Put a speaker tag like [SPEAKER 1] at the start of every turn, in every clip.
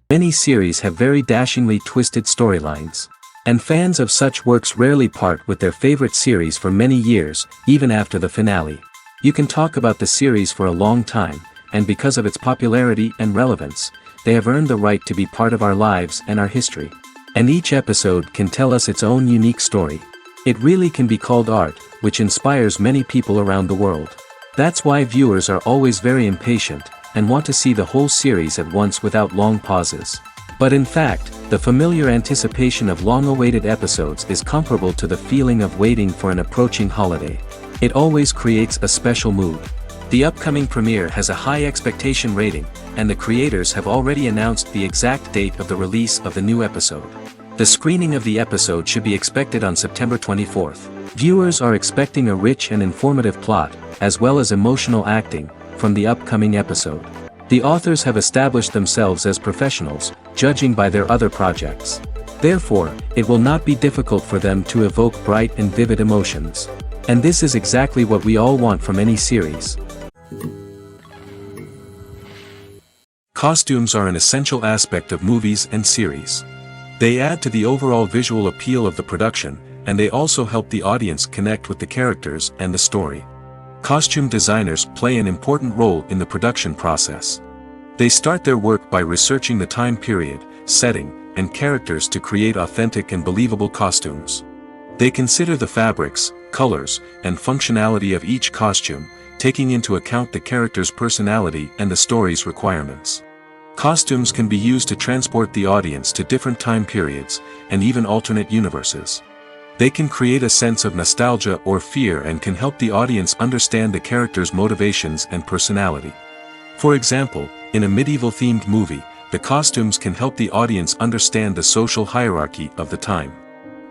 [SPEAKER 1] Many series have very dashingly twisted storylines. And fans of such works rarely part with their favorite series for many years, even after the finale. You can talk about the series for a long time, and because of its popularity and relevance, they have earned the right to be part of our lives and our history. And each episode can tell us its own unique story. It really can be called art, which inspires many people around the world. That's why viewers are always very impatient, and want to see the whole series at once without long pauses. But in fact, the familiar anticipation of long-awaited episodes is comparable to the feeling of waiting for an approaching holiday. It always creates a special mood. The upcoming premiere has a high expectation rating, and the creators have already announced the exact date of the release of the new episode. The screening of the episode should be expected on September 24th. Viewers are expecting a rich and informative plot, as well as emotional acting, from the upcoming episode. The authors have established themselves as professionals, judging by their other projects. Therefore, it will not be difficult for them to evoke bright and vivid emotions. And this is exactly what we all want from any series. Costumes are an essential aspect of movies and series. They add to the overall visual appeal of the production, and they also help the audience connect with the characters and the story. Costume designers play an important role in the production process. They start their work by researching the time period, setting, and characters to create authentic and believable costumes. They consider the fabrics, colors, and functionality of each costume, taking into account the character's personality and the story's requirements. Costumes can be used to transport the audience to different time periods, and even alternate universes. They can create a sense of nostalgia or fear and can help the audience understand the character's motivations and personality. For example, in a medieval-themed movie, the costumes can help the audience understand the social hierarchy of the time.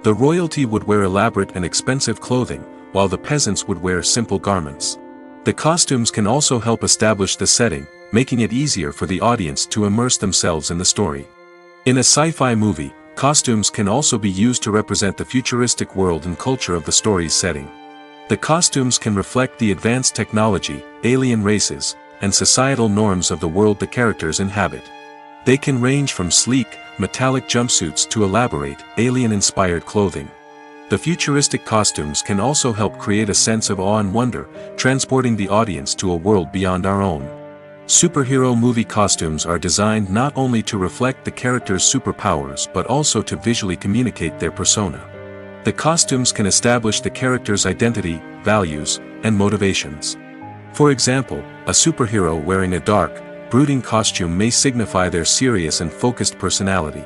[SPEAKER 1] The royalty would wear elaborate and expensive clothing, while the peasants would wear simple garments. The costumes can also help establish the setting, making it easier for the audience to immerse themselves in the story. In a sci-fi movie, costumes can also be used to represent the futuristic world and culture of the story's setting. The costumes can reflect the advanced technology, alien races, and societal norms of the world the characters inhabit. They can range from sleek, metallic jumpsuits to elaborate, alien-inspired clothing. The futuristic costumes can also help create a sense of awe and wonder, transporting the audience to a world beyond our own. Superhero movie costumes are designed not only to reflect the character's superpowers but also to visually communicate their persona. The costumes can establish the character's identity, values, and motivations. For example, a superhero wearing a dark, brooding costume may signify their serious and focused personality.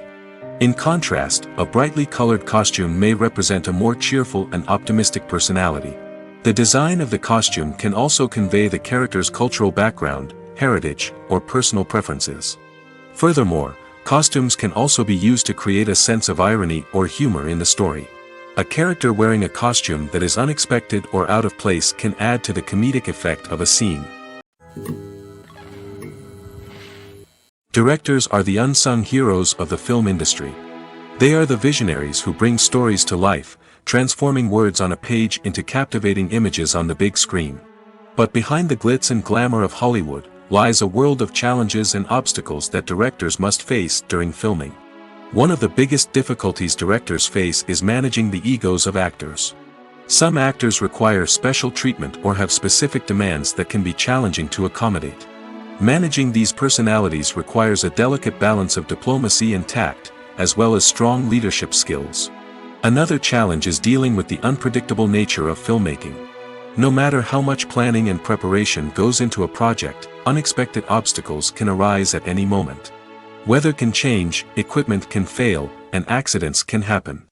[SPEAKER 1] In contrast, a brightly colored costume may represent a more cheerful and optimistic personality. The design of the costume can also convey the character's cultural background, heritage, or personal preferences. Furthermore, costumes can also be used to create a sense of irony or humor in the story. A character wearing a costume that is unexpected or out of place can add to the comedic effect of a scene. Directors are the unsung heroes of the film industry. They are the visionaries who bring stories to life, transforming words on a page into captivating images on the big screen. But behind the glitz and glamour of Hollywood lies a world of challenges and obstacles that directors must face during filming. One of the biggest difficulties directors face is managing the egos of actors. Some actors require special treatment or have specific demands that can be challenging to accommodate. Managing these personalities requires a delicate balance of diplomacy and tact, as well as strong leadership skills. Another challenge is dealing with the unpredictable nature of filmmaking. No matter how much planning and preparation goes into a project, unexpected obstacles can arise at any moment. Weather can change, equipment can fail, and accidents can happen.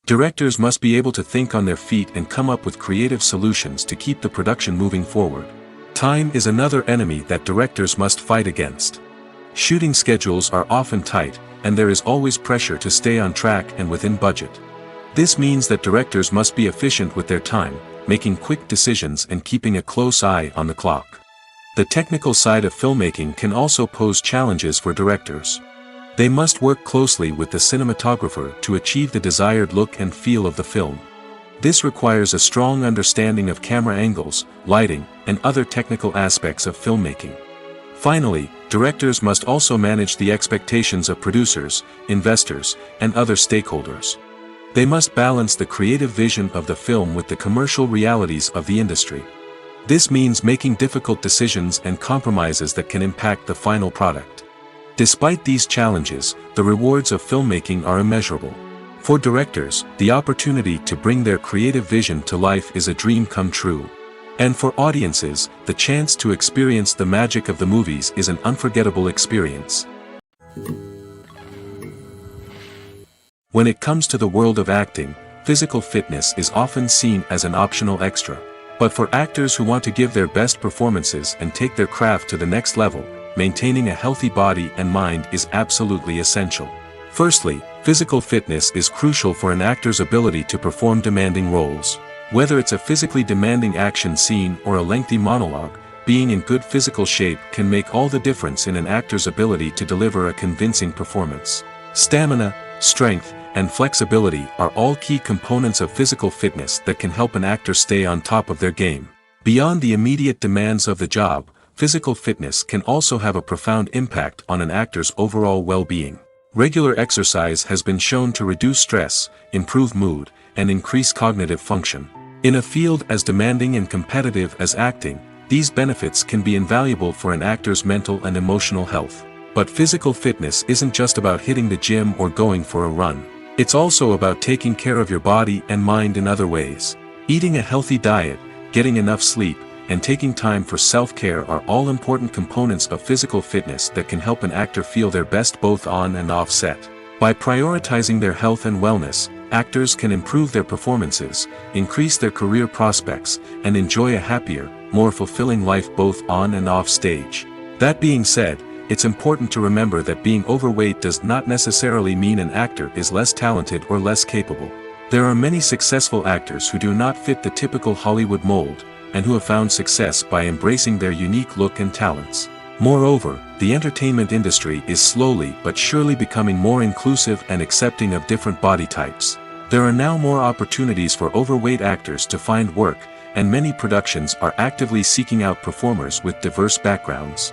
[SPEAKER 1] Directors must be able to think on their feet and come up with creative solutions to keep the production moving forward. Time is another enemy that directors must fight against. Shooting schedules are often tight, and there is always pressure to stay on track and within budget. This means that directors must be efficient with their time, making quick decisions and keeping a close eye on the clock. The technical side of filmmaking can also pose challenges for directors. They must work closely with the cinematographer to achieve the desired look and feel of the film. This requires a strong understanding of camera angles, lighting, and other technical aspects of filmmaking. Finally, directors must also manage the expectations of producers, investors, and other stakeholders. They must balance the creative vision of the film with the commercial realities of the industry. This means making difficult decisions and compromises that can impact the final product. Despite these challenges, the rewards of filmmaking are immeasurable. For directors, the opportunity to bring their creative vision to life is a dream come true. And for audiences, the chance to experience the magic of the movies is an unforgettable experience. When it comes to the world of acting, physical fitness is often seen as an optional extra. But for actors who want to give their best performances and take their craft to the next level, maintaining a healthy body and mind is absolutely essential. Firstly, physical fitness is crucial for an actor's ability to perform demanding roles. Whether it's a physically demanding action scene or a lengthy monologue, being in good physical shape can make all the difference in an actor's ability to deliver a convincing performance. Stamina, strength, and flexibility are all key components of physical fitness that can help an actor stay on top of their game. Beyond the immediate demands of the job, physical fitness can also have a profound impact on an actor's overall well-being. Regular exercise has been shown to reduce stress, improve mood, and increase cognitive function. In a field as demanding and competitive as acting, these benefits can be invaluable for an actor's mental and emotional health. But physical fitness isn't just about hitting the gym or going for a run. It's also about taking care of your body and mind in other ways. Eating a healthy diet, getting enough sleep, and taking time for self-care are all important components of physical fitness that can help an actor feel their best both on and off set. By prioritizing their health and wellness, actors can improve their performances, increase their career prospects, and enjoy a happier, more fulfilling life both on and off stage. That being said, it's important to remember that being overweight does not necessarily mean an actor is less talented or less capable. There are many successful actors who do not fit the typical Hollywood mold, and who have found success by embracing their unique look and talents. Moreover, the entertainment industry is slowly but surely becoming more inclusive and accepting of different body types. There are now more opportunities for overweight actors to find work, and many productions are actively seeking out performers with diverse backgrounds.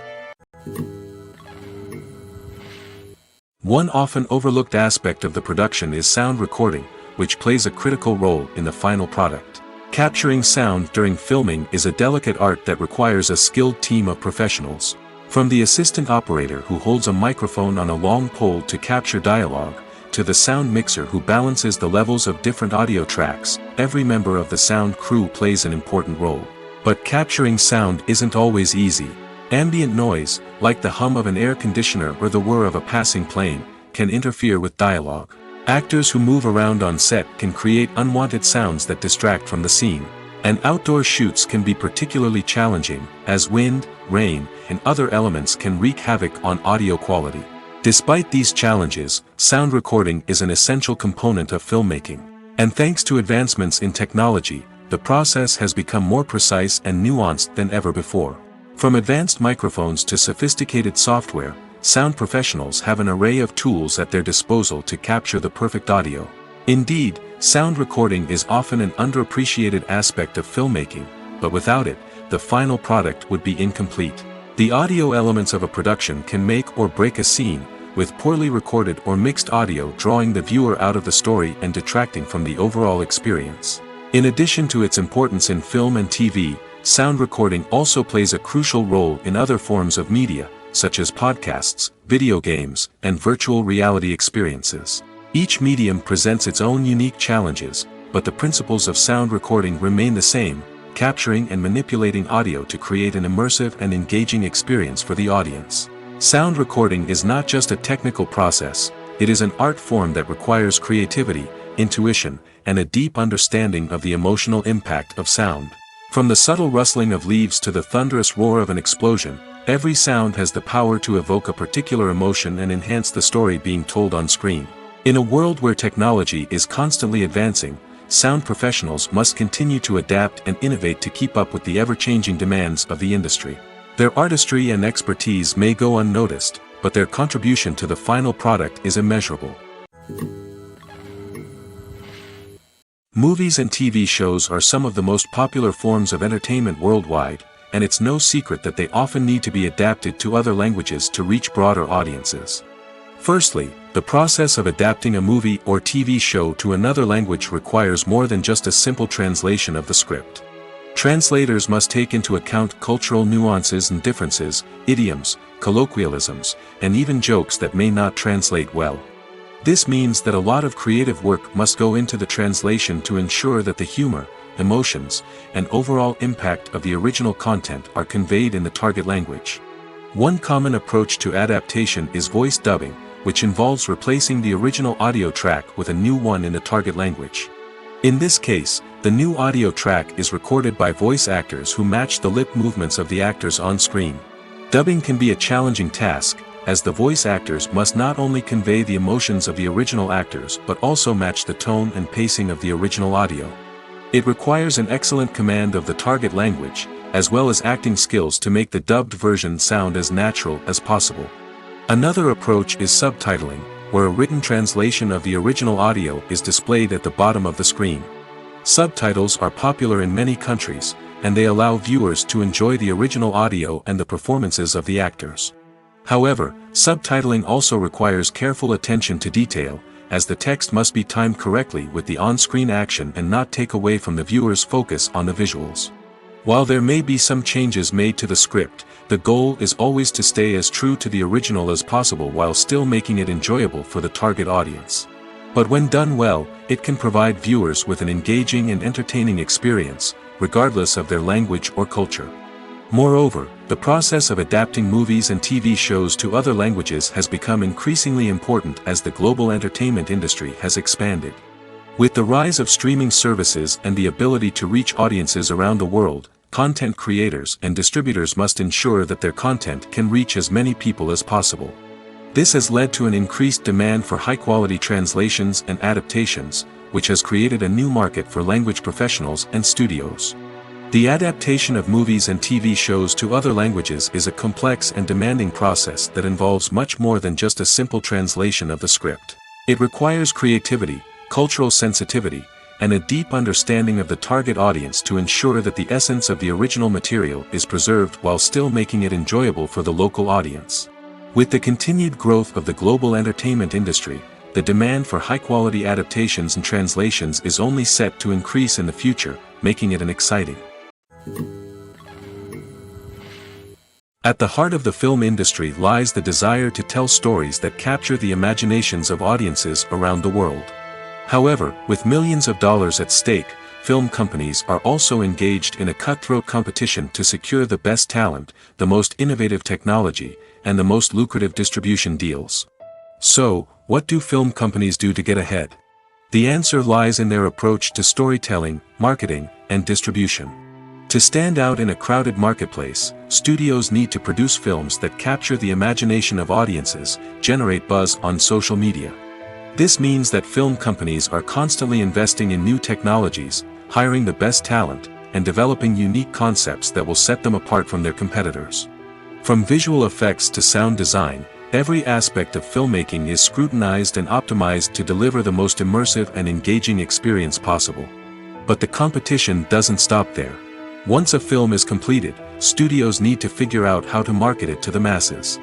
[SPEAKER 1] One often overlooked aspect of the production is sound recording, which plays a critical role in the final product. Capturing sound during filming is a delicate art that requires a skilled team of professionals. From the assistant operator who holds a microphone on a long pole to capture dialogue, to the sound mixer who balances the levels of different audio tracks, every member of the sound crew plays an important role. But capturing sound isn't always easy. Ambient noise, like the hum of an air conditioner or the whir of a passing plane, can interfere with dialogue. Actors who move around on set can create unwanted sounds that distract from the scene. And outdoor shoots can be particularly challenging, as wind, rain, and other elements can wreak havoc on audio quality. Despite these challenges, sound recording is an essential component of filmmaking. And thanks to advancements in technology, the process has become more precise and nuanced than ever before. From advanced microphones to sophisticated software, sound professionals have an array of tools at their disposal to capture the perfect audio. Indeed, sound recording is often an underappreciated aspect of filmmaking, but without it, the final product would be incomplete. The audio elements of a production can make or break a scene, with poorly recorded or mixed audio drawing the viewer out of the story and detracting from the overall experience. In addition to its importance in film and TV, sound recording also plays a crucial role in other forms of media, such as podcasts, video games, and virtual reality experiences. Each medium presents its own unique challenges, but the principles of sound recording remain the same, capturing and manipulating audio to create an immersive and engaging experience for the audience. Sound recording is not just a technical process, it is an art form that requires creativity, intuition, and a deep understanding of the emotional impact of sound. From the subtle rustling of leaves to the thunderous roar of an explosion, every sound has the power to evoke a particular emotion and enhance the story being told on screen. In a world where technology is constantly advancing, sound professionals must continue to adapt and innovate to keep up with the ever-changing demands of the industry. Their artistry and expertise may go unnoticed, but their contribution to the final product is immeasurable. Movies and TV shows are some of the most popular forms of entertainment worldwide, and it's no secret that they often need to be adapted to other languages to reach broader audiences. Firstly, the process of adapting a movie or TV show to another language requires more than just a simple translation of the script. Translators must take into account cultural nuances and differences, idioms, colloquialisms, and even jokes that may not translate well. This means that a lot of creative work must go into the translation to ensure that the humor, emotions, and overall impact of the original content are conveyed in the target language. One common approach to adaptation is voice dubbing, which involves replacing the original audio track with a new one in the target language. In this case, the new audio track is recorded by voice actors who match the lip movements of the actors on screen. Dubbing can be a challenging task, as the voice actors must not only convey the emotions of the original actors but also match the tone and pacing of the original audio. It requires an excellent command of the target language, as well as acting skills to make the dubbed version sound as natural as possible. Another approach is subtitling, where a written translation of the original audio is displayed at the bottom of the screen. Subtitles are popular in many countries, and they allow viewers to enjoy the original audio and the performances of the actors. However, subtitling also requires careful attention to detail, as the text must be timed correctly with the on-screen action and not take away from the viewer's focus on the visuals. While there may be some changes made to the script, the goal is always to stay as true to the original as possible while still making it enjoyable for the target audience. But when done well, it can provide viewers with an engaging and entertaining experience, regardless of their language or culture. Moreover, the process of adapting movies and TV shows to other languages has become increasingly important as the global entertainment industry has expanded. With the rise of streaming services and the ability to reach audiences around the world, content creators and distributors must ensure that their content can reach as many people as possible. This has led to an increased demand for high-quality translations and adaptations, which has created a new market for language professionals and studios. The adaptation of movies and TV shows to other languages is a complex and demanding process that involves much more than just a simple translation of the script. It requires creativity, cultural sensitivity, and a deep understanding of the target audience to ensure that the essence of the original material is preserved while still making it enjoyable for the local audience. With the continued growth of the global entertainment industry, the demand for high-quality adaptations and translations is only set to increase in the future, making it an exciting. At the heart of the film industry lies the desire to tell stories that capture the imaginations of audiences around the world. However, with millions of dollars at stake, film companies are also engaged in a cutthroat competition to secure the best talent, the most innovative technology, and the most lucrative distribution deals. So, what do film companies do to get ahead? The answer lies in their approach to storytelling, marketing, and distribution. To stand out in a crowded marketplace, studios need to produce films that capture the imagination of audiences, generate buzz on social media. This means that film companies are constantly investing in new technologies, hiring the best talent, and developing unique concepts that will set them apart from their competitors. From visual effects to sound design, every aspect of filmmaking is scrutinized and optimized to deliver the most immersive and engaging experience possible. But the competition doesn't stop there. Once a film is completed, studios need to figure out how to market it to the masses.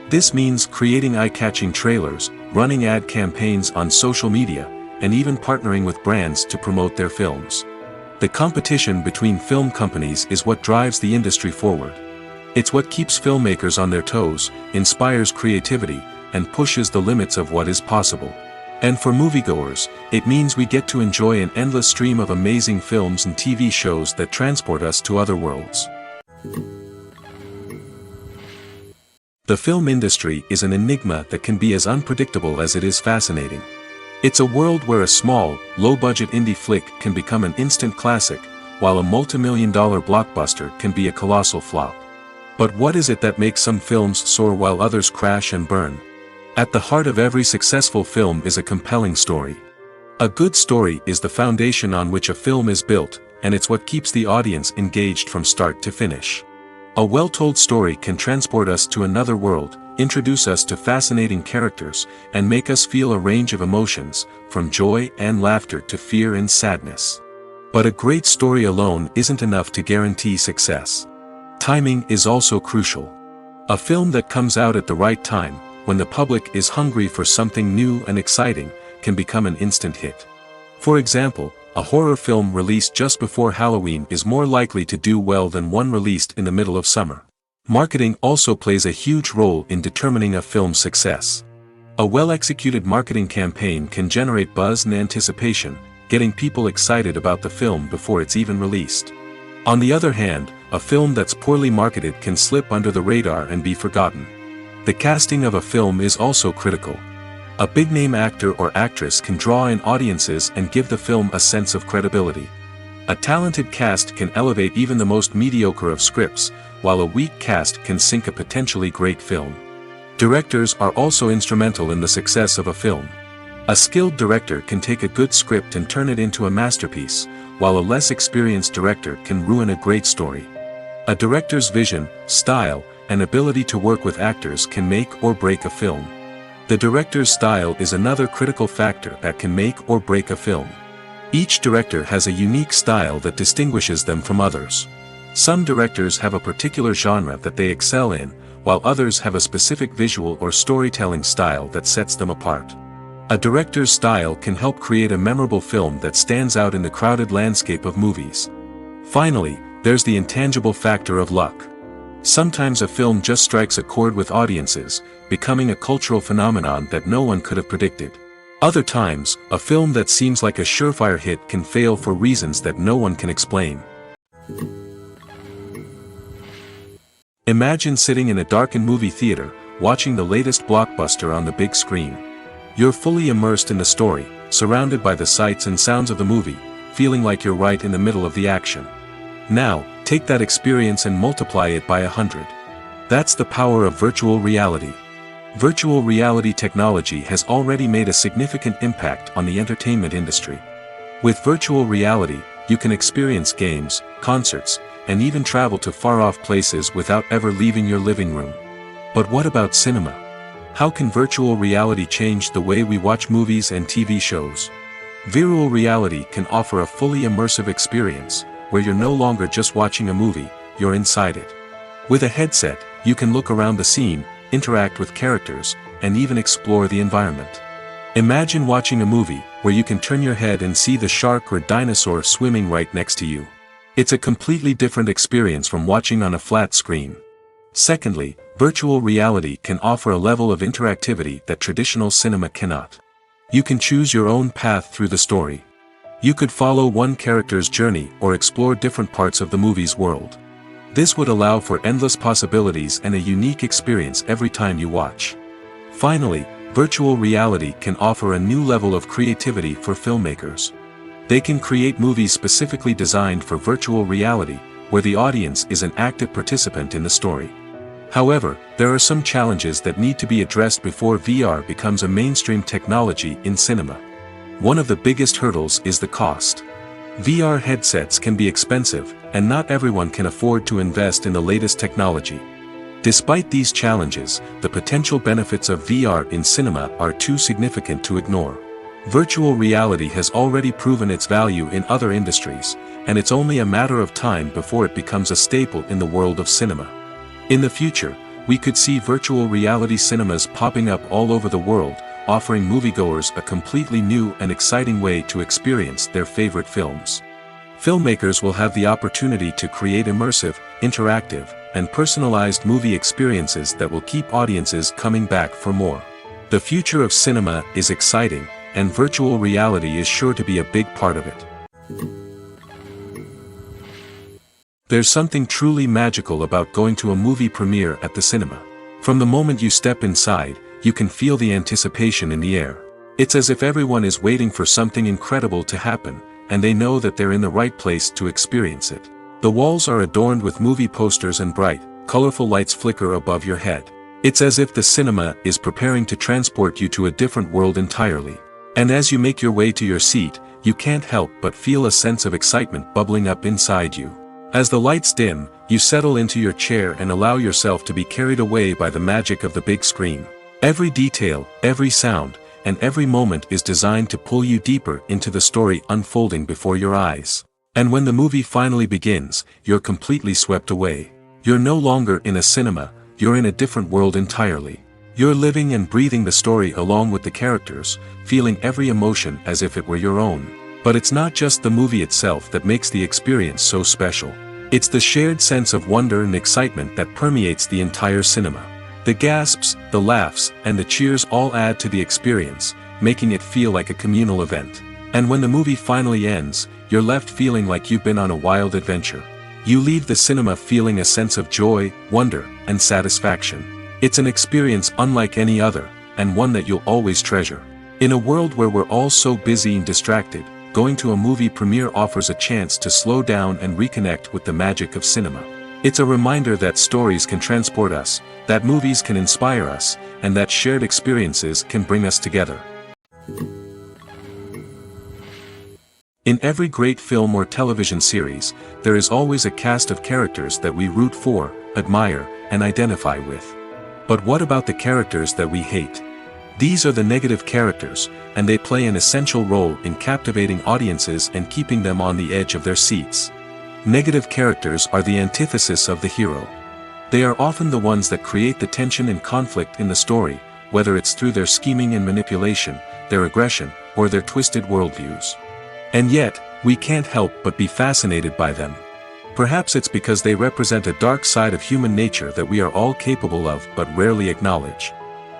[SPEAKER 1] This means creating eye-catching trailers, running ad campaigns on social media, and even partnering with brands to promote their films. The competition between film companies is what drives the industry forward. It's what keeps filmmakers on their toes, inspires creativity, and pushes the limits of what is possible. And for moviegoers, it means we get to enjoy an endless stream of amazing films and TV shows that transport us to other worlds. The film industry is an enigma that can be as unpredictable as it is fascinating. It's a world where a small, low-budget indie flick can become an instant classic, while a multi-million-dollar blockbuster can be a colossal flop. But what is it that makes some films soar while others crash and burn? At the heart of every successful film is a compelling story. A good story is the foundation on which a film is built, and it's what keeps the audience engaged from start to finish. A well-told story can transport us to another world, introduce us to fascinating characters, and make us feel a range of emotions, from joy and laughter to fear and sadness. But a great story alone isn't enough to guarantee success. Timing is also crucial. A film that comes out at the right time, when the public is hungry for something new and exciting, can become an instant hit. For example, a horror film released just before Halloween is more likely to do well than one released in the middle of summer. Marketing also plays a huge role in determining a film's success. A well-executed marketing campaign can generate buzz and anticipation, getting people excited about the film before it's even released. On the other hand, a film that's poorly marketed can slip under the radar and be forgotten. The casting of a film is also critical. A big-name actor or actress can draw in audiences and give the film a sense of credibility. A talented cast can elevate even the most mediocre of scripts, while a weak cast can sink a potentially great film. Directors are also instrumental in the success of a film. A skilled director can take a good script and turn it into a masterpiece, while a less experienced director can ruin a great story. A director's vision, style, and ability to work with actors can make or break a film. The director's style is another critical factor that can make or break a film. Each director has a unique style that distinguishes them from others. Some directors have a particular genre that they excel in, while others have a specific visual or storytelling style that sets them apart. A director's style can help create a memorable film that stands out in the crowded landscape of movies. Finally, there's the intangible factor of luck. Sometimes a film just strikes a chord with audiences, becoming a cultural phenomenon that no one could have predicted. Other times, a film that seems like a surefire hit can fail for reasons that no one can explain. Imagine sitting in a darkened movie theater, watching the latest blockbuster on the big screen. You're fully immersed in the story, surrounded by the sights and sounds of the movie, feeling like you're right in the middle of the action. Now, take that experience and multiply it by 100. That's the power of virtual reality. Virtual reality technology has already made a significant impact on the entertainment industry. With virtual reality, you can experience games, concerts, and even travel to far-off places without ever leaving your living room. But what about cinema? How can virtual reality change the way we watch movies and TV shows? Virtual reality can offer a fully immersive experience, where you're no longer just watching a movie, you're inside it. With a headset, you can look around the scene, interact with characters, and even explore the environment. Imagine watching a movie, where you can turn your head and see the shark or dinosaur swimming right next to you. It's a completely different experience from watching on a flat screen. Secondly, virtual reality can offer a level of interactivity that traditional cinema cannot. You can choose your own path through the story. You could follow one character's journey or explore different parts of the movie's world. This would allow for endless possibilities and a unique experience every time you watch. Finally, virtual reality can offer a new level of creativity for filmmakers. They can create movies specifically designed for virtual reality, where the audience is an active participant in the story. However, there are some challenges that need to be addressed before VR becomes a mainstream technology in cinema. One of the biggest hurdles is the cost. VR headsets can be expensive, and not everyone can afford to invest in the latest technology. Despite these challenges, the potential benefits of VR in cinema are too significant to ignore. Virtual reality has already proven its value in other industries, and it's only a matter of time before it becomes a staple in the world of cinema. In the future, we could see virtual reality cinemas popping up all over the world, offering moviegoers a completely new and exciting way to experience their favorite films. Filmmakers will have the opportunity to create immersive, interactive, and personalized movie experiences that will keep audiences coming back for more. The future of cinema is exciting, and virtual reality is sure to be a big part of it. There's something truly magical about going to a movie premiere at the cinema. From the moment you step inside, you can feel the anticipation in the air. It's as if everyone is waiting for something incredible to happen, and they know that they're in the right place to experience it. The walls are adorned with movie posters and bright, colorful lights flicker above your head. It's as if the cinema is preparing to transport you to a different world entirely. And as you make your way to your seat, you can't help but feel a sense of excitement bubbling up inside you. As the lights dim, you settle into your chair and allow yourself to be carried away by the magic of the big screen. Every detail, every sound, and every moment is designed to pull you deeper into the story unfolding before your eyes. And when the movie finally begins, you're completely swept away. You're no longer in a cinema, you're in a different world entirely. You're living and breathing the story along with the characters, feeling every emotion as if it were your own. But it's not just the movie itself that makes the experience so special. It's the shared sense of wonder and excitement that permeates the entire cinema. The gasps, the laughs, and the cheers all add to the experience, making it feel like a communal event. And when the movie finally ends, you're left feeling like you've been on a wild adventure. You leave the cinema feeling a sense of joy, wonder, and satisfaction. It's an experience unlike any other, and one that you'll always treasure. In a world where we're all so busy and distracted, going to a movie premiere offers a chance to slow down and reconnect with the magic of cinema. It's a reminder that stories can transport us, that movies can inspire us, and that shared experiences can bring us together. In every great film or television series, there is always a cast of characters that we root for, admire, and identify with. But what about the characters that we hate? These are the negative characters, and they play an essential role in captivating audiences and keeping them on the edge of their seats. Negative characters are the antithesis of the hero. They are often the ones that create the tension and conflict in the story, whether it's through their scheming and manipulation, their aggression, or their twisted worldviews. And yet, we can't help but be fascinated by them. Perhaps it's because they represent a dark side of human nature that we are all capable of but rarely acknowledge.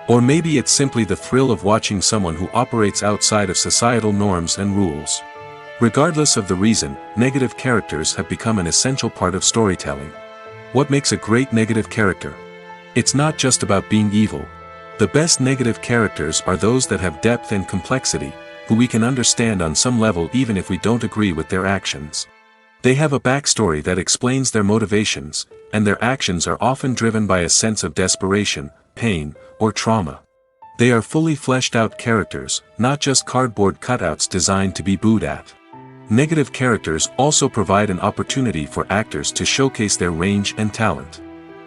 [SPEAKER 1] Or maybe it's simply the thrill of watching someone who operates outside of societal norms and rules. Regardless of the reason, negative characters have become an essential part of storytelling. What makes a great negative character? It's not just about being evil. The best negative characters are those that have depth and complexity, who we can understand on some level even if we don't agree with their actions. They have a backstory that explains their motivations, and their actions are often driven by a sense of desperation, pain, or trauma. They are fully fleshed out characters, not just cardboard cutouts designed to be booed at. Negative characters also provide an opportunity for actors to showcase their range and talent.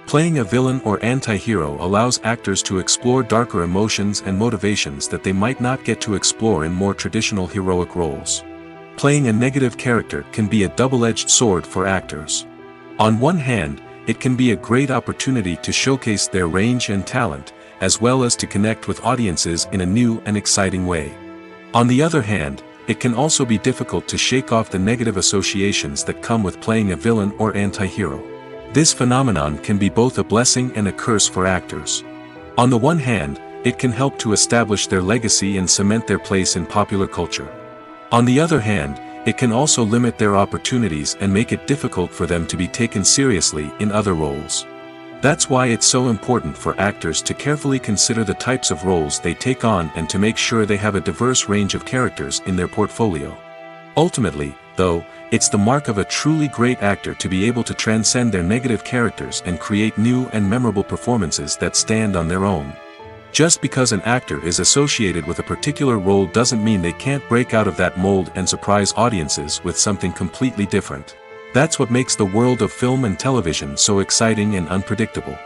[SPEAKER 1] Playing a villain or anti-hero allows actors to explore darker emotions and motivations that they might not get to explore in more traditional heroic roles. Playing a negative character can be a double-edged sword for actors. On one hand, it can be a great opportunity to showcase their range and talent, as well as to connect with audiences in a new and exciting way. On the other hand, it can also be difficult to shake off the negative associations that come with playing a villain or anti-hero. This phenomenon can be both a blessing and a curse for actors. On the one hand, it can help to establish their legacy and cement their place in popular culture. On the other hand, it can also limit their opportunities and make it difficult for them to be taken seriously in other roles. That's why it's so important for actors to carefully consider the types of roles they take on and to make sure they have a diverse range of characters in their portfolio. Ultimately, though, it's the mark of a truly great actor to be able to transcend their negative characters and create new and memorable performances that stand on their own. Just because an actor is associated with a particular role doesn't mean they can't break out of that mold and surprise audiences with something completely different. That's what makes the world of film and television so exciting and unpredictable.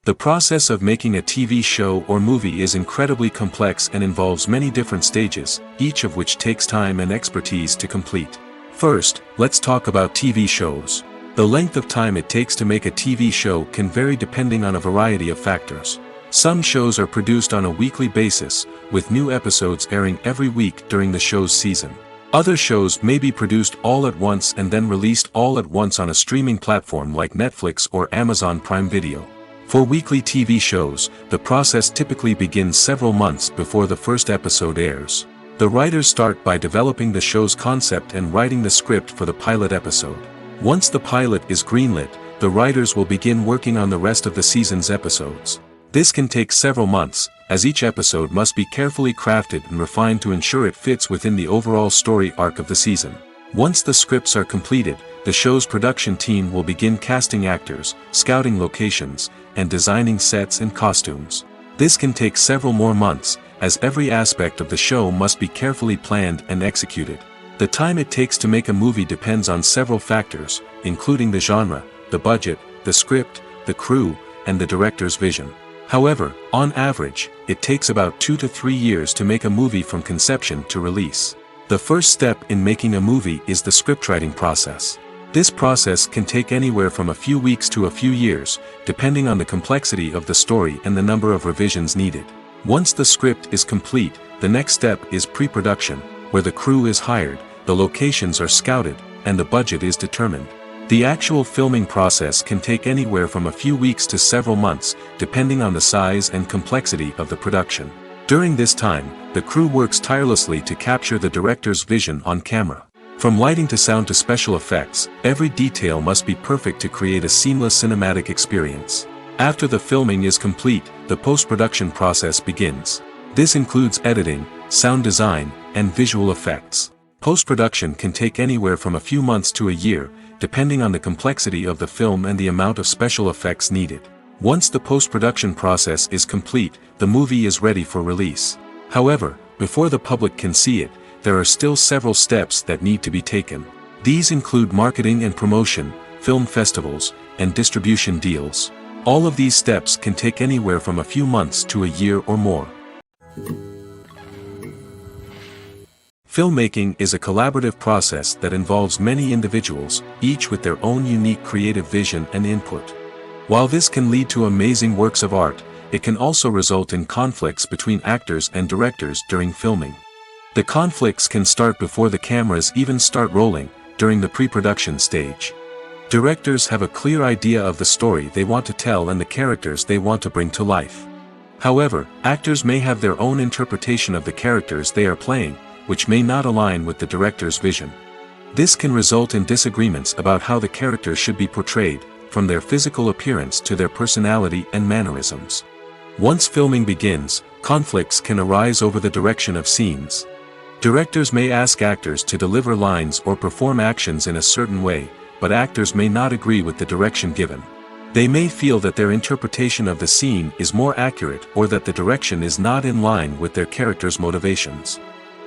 [SPEAKER 1] The process of making a TV show or movie is incredibly complex and involves many different stages, each of which takes time and expertise to complete. First, let's talk about TV shows. The length of time it takes to make a TV show can vary depending on a variety of factors. Some shows are produced on a weekly basis, with new episodes airing every week during the show's season. Other shows may be produced all at once and then released all at once on a streaming platform like Netflix or Amazon Prime Video. For weekly TV shows, the process typically begins several months before the first episode airs. The writers start by developing the show's concept and writing the script for the pilot episode. Once the pilot is greenlit, the writers will begin working on the rest of the season's episodes. This can take several months, as each episode must be carefully crafted and refined to ensure it fits within the overall story arc of the season. Once the scripts are completed, the show's production team will begin casting actors, scouting locations, and designing sets and costumes. This can take several more months, as every aspect of the show must be carefully planned and executed. The time it takes to make a movie depends on several factors, including the genre, the budget, the script, the crew, and the director's vision. However, on average, it takes about 2 to 3 years to make a movie from conception to release. The first step in making a movie is the scriptwriting process. This process can take anywhere from a few weeks to a few years, depending on the complexity of the story and the number of revisions needed. Once the script is complete, the next step is pre-production, where the crew is hired, the locations are scouted, and the budget is determined. The actual filming process can take anywhere from a few weeks to several months, depending on the size and complexity of the production. During this time, the crew works tirelessly to capture the director's vision on camera. From lighting to sound to special effects, every detail must be perfect to create a seamless cinematic experience. After the filming is complete, the post-production process begins. This includes editing, sound design, and visual effects. Post-production can take anywhere from a few months to a year, depending on the complexity of the film and the amount of special effects needed. Once the post-production process is complete, the movie is ready for release. However, before the public can see it, there are still several steps that need to be taken. These include marketing and promotion, film festivals, and distribution deals. All of these steps can take anywhere from a few months to a year or more. Filmmaking is a collaborative process that involves many individuals, each with their own unique creative vision and input. While this can lead to amazing works of art, it can also result in conflicts between actors and directors during filming. The conflicts can start before the cameras even start rolling, during the pre-production stage. Directors have a clear idea of the story they want to tell and the characters they want to bring to life. However, actors may have their own interpretation of the characters they are playing, which may not align with the director's vision. This can result in disagreements about how the characters should be portrayed, from their physical appearance to their personality and mannerisms. Once filming begins, conflicts can arise over the direction of scenes. Directors may ask actors to deliver lines or perform actions in a certain way, but actors may not agree with the direction given. They may feel that their interpretation of the scene is more accurate or that the direction is not in line with their character's motivations.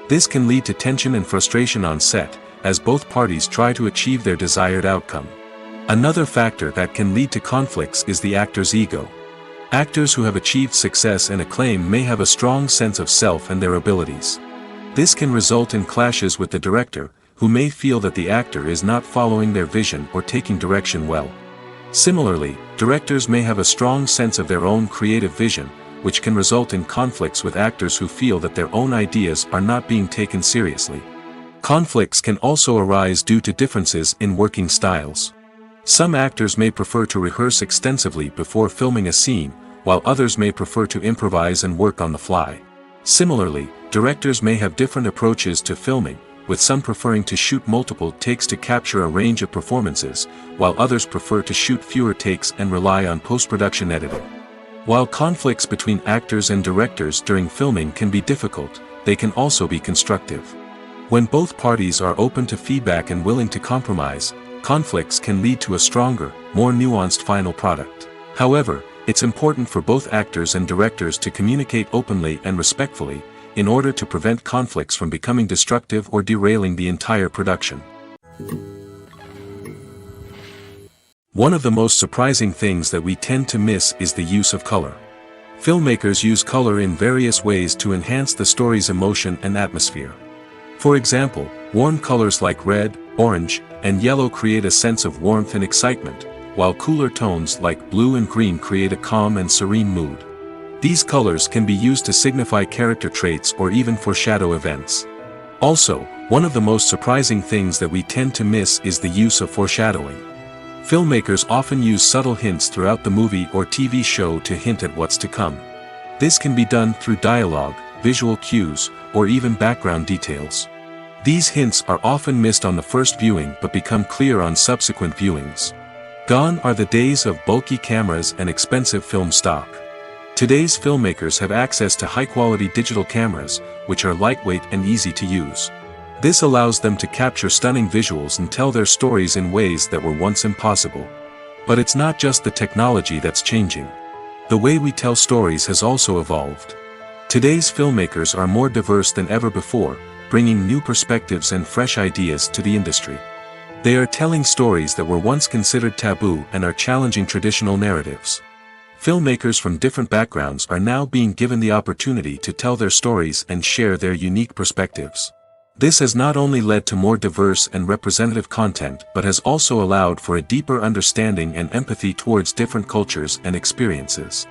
[SPEAKER 1] This can lead to tension and frustration on set, as both parties try to achieve their desired outcome. Another factor that can lead to conflicts is the actor's ego. Actors who have achieved success and acclaim may have a strong sense of self and their abilities. This can result in clashes with the director, who may feel that the actor is not following their vision or taking direction well. Similarly, directors may have a strong sense of their own creative vision, which can result in conflicts with actors who feel that their own ideas are not being taken seriously. Conflicts can also arise due to differences in working styles. Some actors may prefer to rehearse extensively before filming a scene, while others may prefer to improvise and work on the fly. Similarly, directors may have different approaches to filming, with some preferring to shoot multiple takes to capture a range of performances, while others prefer to shoot fewer takes and rely on post-production editing. While conflicts between actors and directors during filming can be difficult, they can also be constructive. When both parties are open to feedback and willing to compromise, conflicts can lead to a stronger, more nuanced final product. However, it's important for both actors and directors to communicate openly and respectfully, in order to prevent conflicts from becoming destructive or derailing the entire production. One of the most surprising things that we tend to miss is the use of color. Filmmakers use color in various ways to enhance the story's emotion and atmosphere. For example, warm colors like red, orange, and yellow create a sense of warmth and excitement, while cooler tones like blue and green create a calm and serene mood. These colors can be used to signify character traits or even foreshadow events. Also, one of the most surprising things that we tend to miss is the use of foreshadowing. Filmmakers often use subtle hints throughout the movie or TV show to hint at what's to come. This can be done through dialogue, visual cues, or even background details. These hints are often missed on the first viewing but become clear on subsequent viewings. Gone are the days of bulky cameras and expensive film stock. Today's filmmakers have access to high-quality digital cameras, which are lightweight and easy to use. This allows them to capture stunning visuals and tell their stories in ways that were once impossible. But it's not just the technology that's changing. The way we tell stories has also evolved. Today's filmmakers are more diverse than ever before, bringing new perspectives and fresh ideas to the industry. They are telling stories that were once considered taboo and are challenging traditional narratives. Filmmakers from different backgrounds are now being given the opportunity to tell their stories and share their unique perspectives. This has not only led to more diverse and representative content but has also allowed for a deeper understanding and empathy towards different cultures and experiences.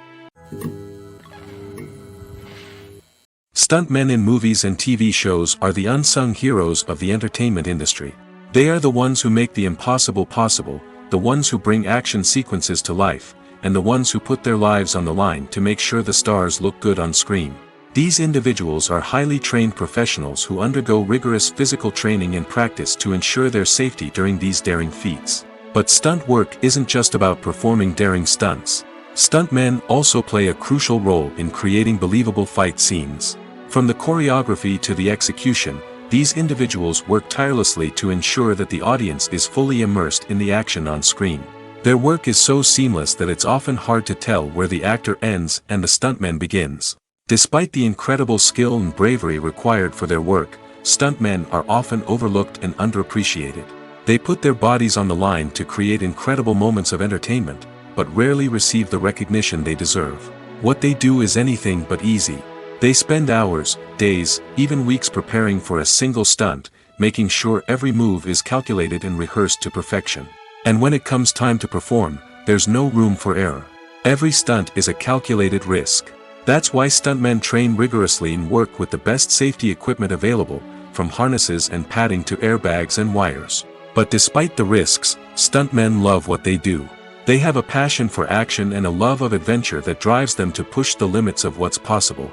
[SPEAKER 1] Stuntmen in movies and TV shows are the unsung heroes of the entertainment industry. They are the ones who make the impossible possible, the ones who bring action sequences to life, and the ones who put their lives on the line to make sure the stars look good on screen. These individuals are highly trained professionals who undergo rigorous physical training and practice to ensure their safety during these daring feats. But stunt work isn't just about performing daring stunts. Stuntmen also play a crucial role in creating believable fight scenes. From the choreography to the execution, these individuals work tirelessly to ensure that the audience is fully immersed in the action on screen. Their work is so seamless that it's often hard to tell where the actor ends and the stuntman begins. Despite the incredible skill and bravery required for their work, stuntmen are often overlooked and underappreciated. They put their bodies on the line to create incredible moments of entertainment, but rarely receive the recognition they deserve. What they do is anything but easy. They spend hours, days, even weeks preparing for a single stunt, making sure every move is calculated and rehearsed to perfection. And when it comes time to perform, there's no room for error. Every stunt is a calculated risk. That's why stuntmen train rigorously and work with the best safety equipment available, from harnesses and padding to airbags and wires. But despite the risks, stuntmen love what they do. They have a passion for action and a love of adventure that drives them to push the limits of what's possible.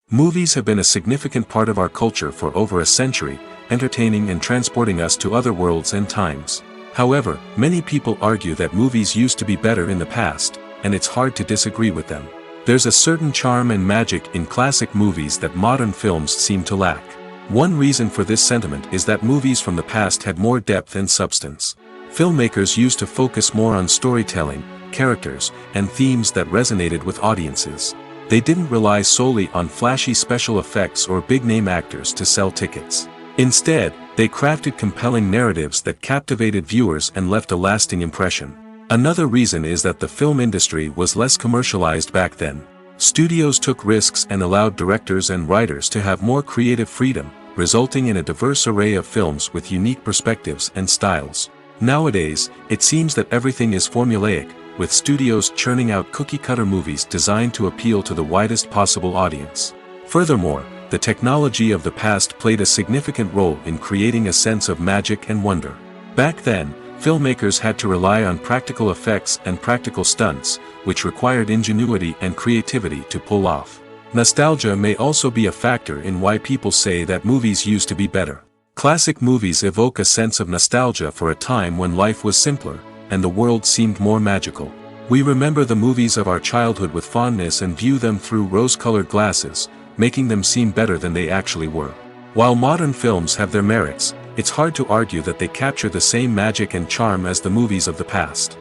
[SPEAKER 1] Movies have been a significant part of our culture for over a century, entertaining and transporting us to other worlds and times. However, many people argue that movies used to be better in the past, and it's hard to disagree with them. There's a certain charm and magic in classic movies that modern films seem to lack. One reason for this sentiment is that movies from the past had more depth and substance. Filmmakers used to focus more on storytelling, characters, and themes that resonated with audiences. They didn't rely solely on flashy special effects or big-name actors to sell tickets. Instead, they crafted compelling narratives that captivated viewers and left a lasting impression. Another reason is that the film industry was less commercialized back then. Studios took risks and allowed directors and writers to have more creative freedom, resulting in a diverse array of films with unique perspectives and styles. Nowadays, it seems that everything is formulaic, with studios churning out cookie-cutter movies designed to appeal to the widest possible audience. Furthermore, the technology of the past played a significant role in creating a sense of magic and wonder. Back then, filmmakers had to rely on practical effects and practical stunts, which required ingenuity and creativity to pull off. Nostalgia may also be a factor in why people say that movies used to be better. Classic movies evoke a sense of nostalgia for a time when life was simpler, and the world seemed more magical. We remember the movies of our childhood with fondness and view them through rose-colored glasses, making them seem better than they actually were. While modern films have their merits, it's hard to argue that they capture the same magic and charm as the movies of the past.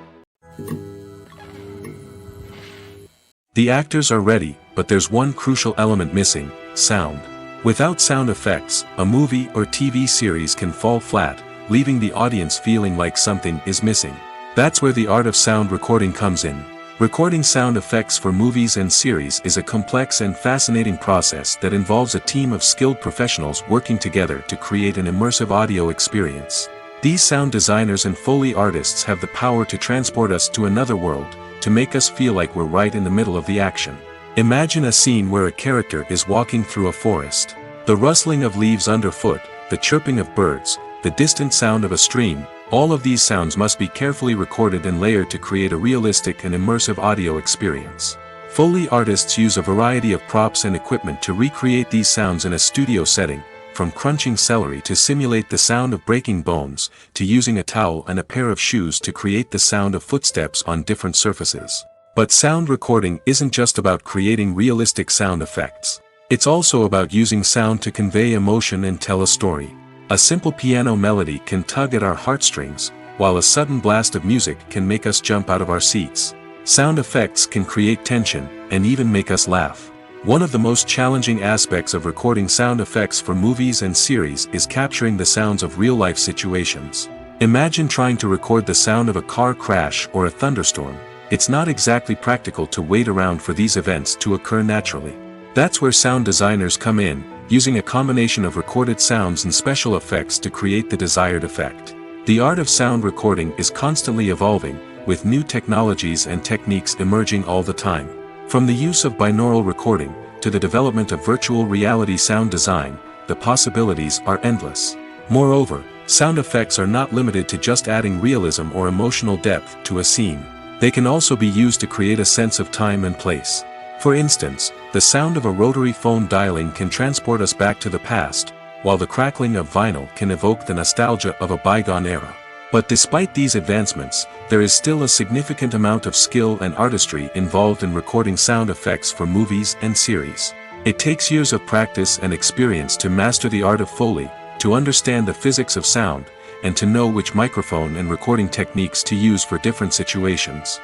[SPEAKER 1] The actors are ready, but there's one crucial element missing: sound. Without sound effects, a movie or TV series can fall flat, leaving the audience feeling like something is missing. That's where the art of sound recording comes in. Recording sound effects for movies and series is a complex and fascinating process that involves a team of skilled professionals working together to create an immersive audio experience. These sound designers and Foley artists have the power to transport us to another world, to make us feel like we're right in the middle of the action. Imagine a scene where a character is walking through a forest. The rustling of leaves underfoot, the chirping of birds, the distant sound of a stream, all of these sounds must be carefully recorded and layered to create a realistic and immersive audio experience. Foley artists use a variety of props and equipment to recreate these sounds in a studio setting, from crunching celery to simulate the sound of breaking bones, to using a towel and a pair of shoes to create the sound of footsteps on different surfaces. But sound recording isn't just about creating realistic sound effects. It's also about using sound to convey emotion and tell a story. A simple piano melody can tug at our heartstrings, while a sudden blast of music can make us jump out of our seats. Sound effects can create tension, and even make us laugh. One of the most challenging aspects of recording sound effects for movies and series is capturing the sounds of real-life situations. Imagine trying to record the sound of a car crash or a thunderstorm. It's not exactly practical to wait around for these events to occur naturally. That's where sound designers come in, using a combination of recorded sounds and special effects to create the desired effect. The art of sound recording is constantly evolving, with new technologies and techniques emerging all the time. From the use of binaural recording, to the development of virtual reality sound design, the possibilities are endless. Moreover, sound effects are not limited to just adding realism or emotional depth to a scene. They can also be used to create a sense of time and place. For instance, the sound of a rotary phone dialing can transport us back to the past, while the crackling of vinyl can evoke the nostalgia of a bygone era. But despite these advancements, there is still a significant amount of skill and artistry involved in recording sound effects for movies and series. It takes years of practice and experience to master the art of Foley, to understand the physics of sound, and to know which microphone and recording techniques to use for different situations.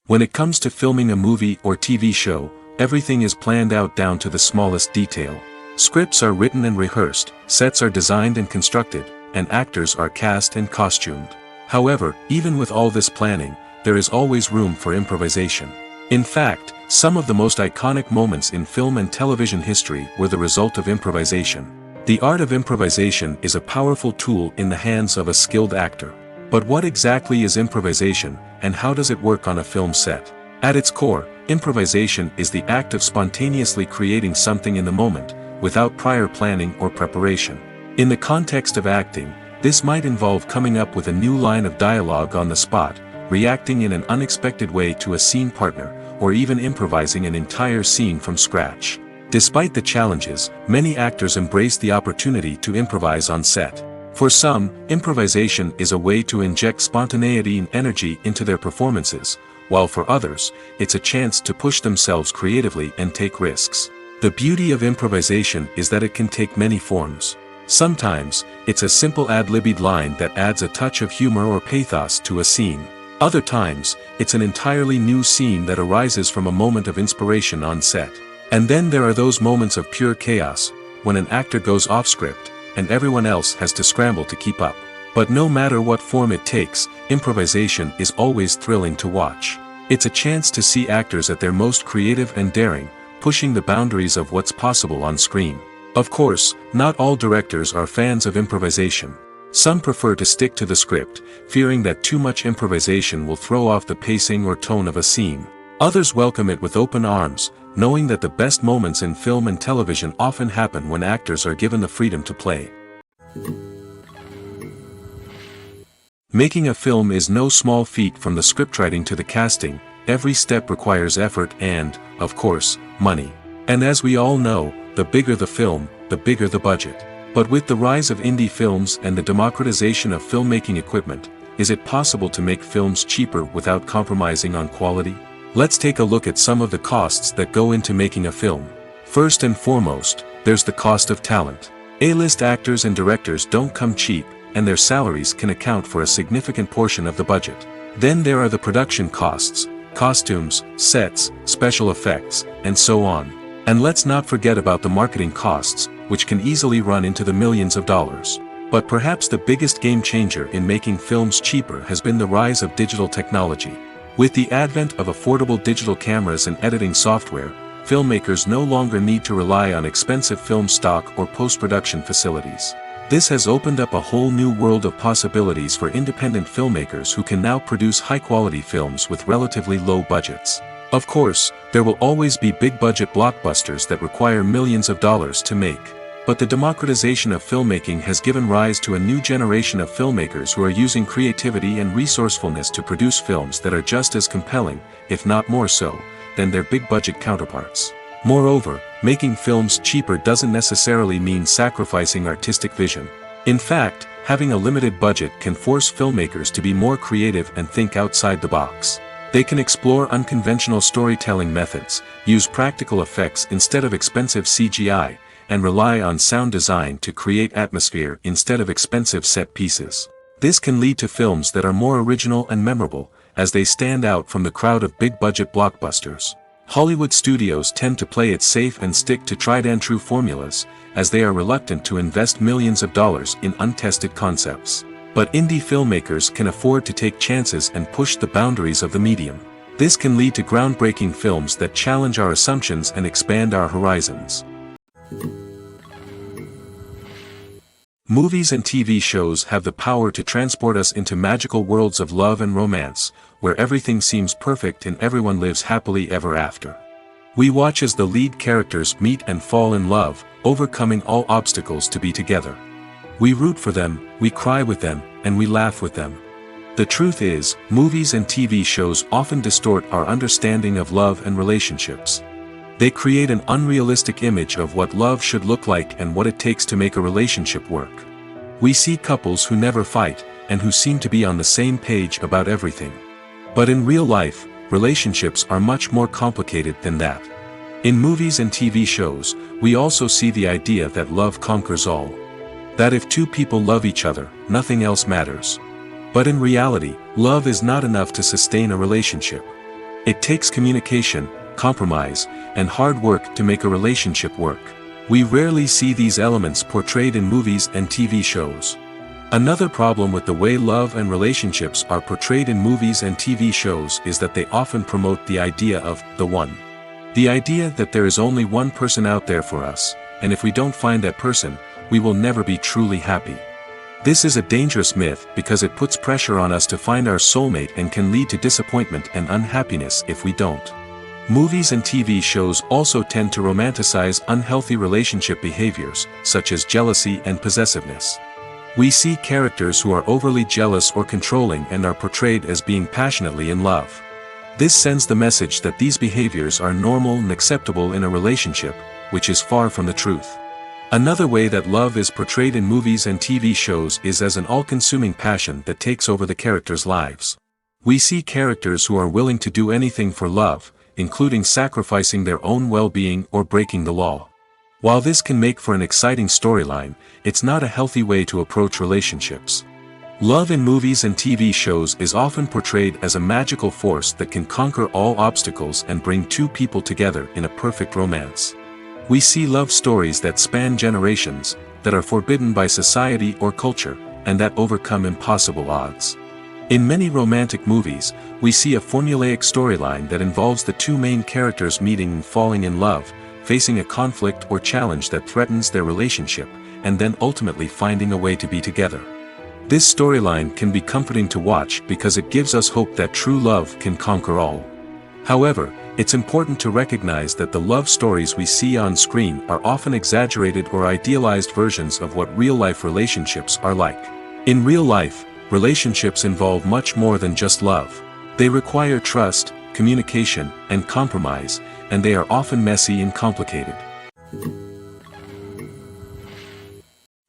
[SPEAKER 1] When it comes to filming a movie or TV show, everything is planned out down to the smallest detail. Scripts are written and rehearsed, sets are designed and constructed, and actors are cast and costumed. However, even with all this planning, there is always room for improvisation. In fact, some of the most iconic moments in film and television history were the result of improvisation. The art of improvisation is a powerful tool in the hands of a skilled actor. But what exactly is improvisation, and how does it work on a film set? At its core, improvisation is the act of spontaneously creating something in the moment, without prior planning or preparation. In the context of acting, this might involve coming up with a new line of dialogue on the spot, reacting in an unexpected way to a scene partner, or even improvising an entire scene from scratch. Despite the challenges, many actors embrace the opportunity to improvise on set. For some, improvisation is a way to inject spontaneity and energy into their performances, while for others, it's a chance to push themselves creatively and take risks. The beauty of improvisation is that it can take many forms. Sometimes, it's a simple ad-libbed line that adds a touch of humor or pathos to a scene. Other times, it's an entirely new scene that arises from a moment of inspiration on set. And then there are those moments of pure chaos, when an actor goes off script, and everyone else has to scramble to keep up. But no matter what form it takes, improvisation is always thrilling to watch. It's a chance to see actors at their most creative and daring, pushing the boundaries of what's possible on screen. Of course, not all directors are fans of improvisation. Some prefer to stick to the script, fearing that too much improvisation will throw off the pacing or tone of a scene. Others welcome it with open arms, knowing that the best moments in film and television often happen when actors are given the freedom to play. Making a film is no small feat. From the scriptwriting to the casting, every step requires effort and, of course, money. And as we all know, the bigger the film, the bigger the budget. But with the rise of indie films and the democratization of filmmaking equipment, is it possible to make films cheaper without compromising on quality? Let's take a look at some of the costs that go into making a film. First and foremost, there's the cost of talent. A-list actors and directors don't come cheap, and their salaries can account for a significant portion of the budget. Then there are the production costs, costumes, sets, special effects, and so on. And let's not forget about the marketing costs, which can easily run into the millions of dollars. But perhaps the biggest game changer in making films cheaper has been the rise of digital technology. With the advent of affordable digital cameras and editing software, filmmakers no longer need to rely on expensive film stock or post-production facilities. This has opened up a whole new world of possibilities for independent filmmakers who can now produce high-quality films with relatively low budgets. Of course, there will always be big-budget blockbusters that require millions of dollars to make. But the democratization of filmmaking has given rise to a new generation of filmmakers who are using creativity and resourcefulness to produce films that are just as compelling, if not more so, than their big-budget counterparts. Moreover, making films cheaper doesn't necessarily mean sacrificing artistic vision. In fact, having a limited budget can force filmmakers to be more creative and think outside the box. They can explore unconventional storytelling methods, use practical effects instead of expensive CGI, and rely on sound design to create atmosphere instead of expensive set pieces. This can lead to films that are more original and memorable, as they stand out from the crowd of big-budget blockbusters. Hollywood studios tend to play it safe and stick to tried-and-true formulas, as they are reluctant to invest millions of dollars in untested concepts. But indie filmmakers can afford to take chances and push the boundaries of the medium. This can lead to groundbreaking films that challenge our assumptions and expand our horizons. Movies and TV shows have the power to transport us into magical worlds of love and romance, where everything seems perfect and everyone lives happily ever after. We watch as the lead characters meet and fall in love, overcoming all obstacles to be together. We root for them, we cry with them, and we laugh with them. The truth is, movies and TV shows often distort our understanding of love and relationships. They create an unrealistic image of what love should look like and what it takes to make a relationship work. We see couples who never fight, and who seem to be on the same page about everything. But in real life, relationships are much more complicated than that. In movies and TV shows, we also see the idea that love conquers all. That if two people love each other, nothing else matters. But in reality, love is not enough to sustain a relationship. It takes communication, compromise, and hard work to make a relationship work. We rarely see these elements portrayed in movies and TV shows. Another problem with the way love and relationships are portrayed in movies and TV shows is that they often promote the idea of the one. The idea that there is only one person out there for us, and if we don't find that person, we will never be truly happy. This is a dangerous myth because it puts pressure on us to find our soulmate and can lead to disappointment and unhappiness if we don't. Movies and TV shows also tend to romanticize unhealthy relationship behaviors, such as jealousy and possessiveness. We see characters who are overly jealous or controlling and are portrayed as being passionately in love. This sends the message that these behaviors are normal and acceptable in a relationship, which is far from the truth. Another way that love is portrayed in movies and TV shows is as an all-consuming passion that takes over the characters' lives. We see characters who are willing to do anything for love, including sacrificing their own well-being or breaking the law. While this can make for an exciting storyline, it's not a healthy way to approach relationships. Love in movies and TV shows is often portrayed as a magical force that can conquer all obstacles and bring two people together in a perfect romance. We see love stories that span generations, that are forbidden by society or culture, and that overcome impossible odds. In many romantic movies, we see a formulaic storyline that involves the two main characters meeting and falling in love, facing a conflict or challenge that threatens their relationship, and then ultimately finding a way to be together. This storyline can be comforting to watch because it gives us hope that true love can conquer all. However, it's important to recognize that the love stories we see on screen are often exaggerated or idealized versions of what real-life relationships are like. In real life, relationships involve much more than just love. They require trust, communication, and compromise, and they are often messy and complicated.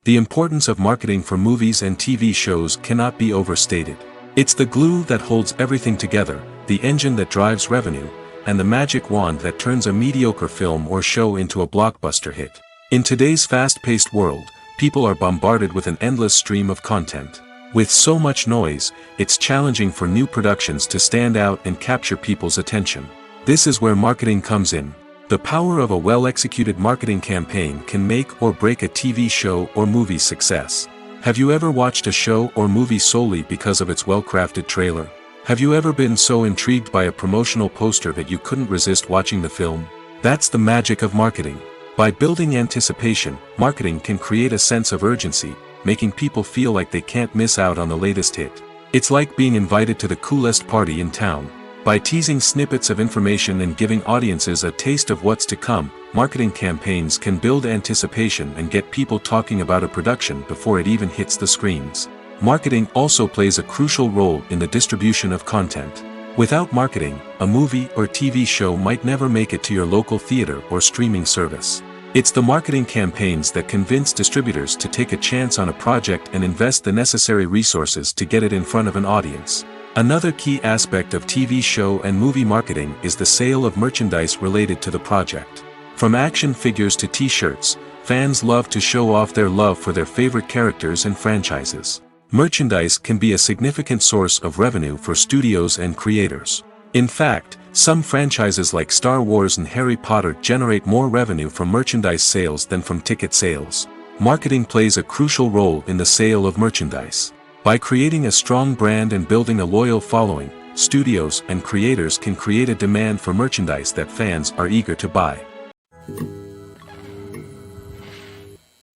[SPEAKER 1] The importance of marketing for movies and TV shows cannot be overstated. It's the glue that holds everything together, the engine that drives revenue, and the magic wand that turns a mediocre film or show into a blockbuster hit. In today's fast-paced world, people are bombarded with an endless stream of content. With so much noise, it's challenging for new productions to stand out and capture people's attention. This is where marketing comes in. The power of a well-executed marketing campaign can make or break a TV show or movie's success. Have you ever watched a show or movie solely because of its well-crafted trailer? Have you ever been so intrigued by a promotional poster that you couldn't resist watching the film? That's the magic of marketing. By building anticipation, marketing can create a sense of urgency, making people feel like they can't miss out on the latest hit. It's like being invited to the coolest party in town. By teasing snippets of information and giving audiences a taste of what's to come, marketing campaigns can build anticipation and get people talking about a production before it even hits the screens. Marketing also plays a crucial role in the distribution of content. Without marketing, a movie or TV show might never make it to your local theater or streaming service. It's the marketing campaigns that convince distributors to take a chance on a project and invest the necessary resources to get it in front of an audience. Another key aspect of TV show and movie marketing is the sale of merchandise related to the project. From action figures to t-shirts, fans love to show off their love for their favorite characters and franchises. Merchandise can be a significant source of revenue for studios and creators. In fact, some franchises like Star Wars and Harry Potter generate more revenue from merchandise sales than from ticket sales. Marketing plays a crucial role in the sale of merchandise. By creating a strong brand and building a loyal following, studios and creators can create a demand for merchandise that fans are eager to buy.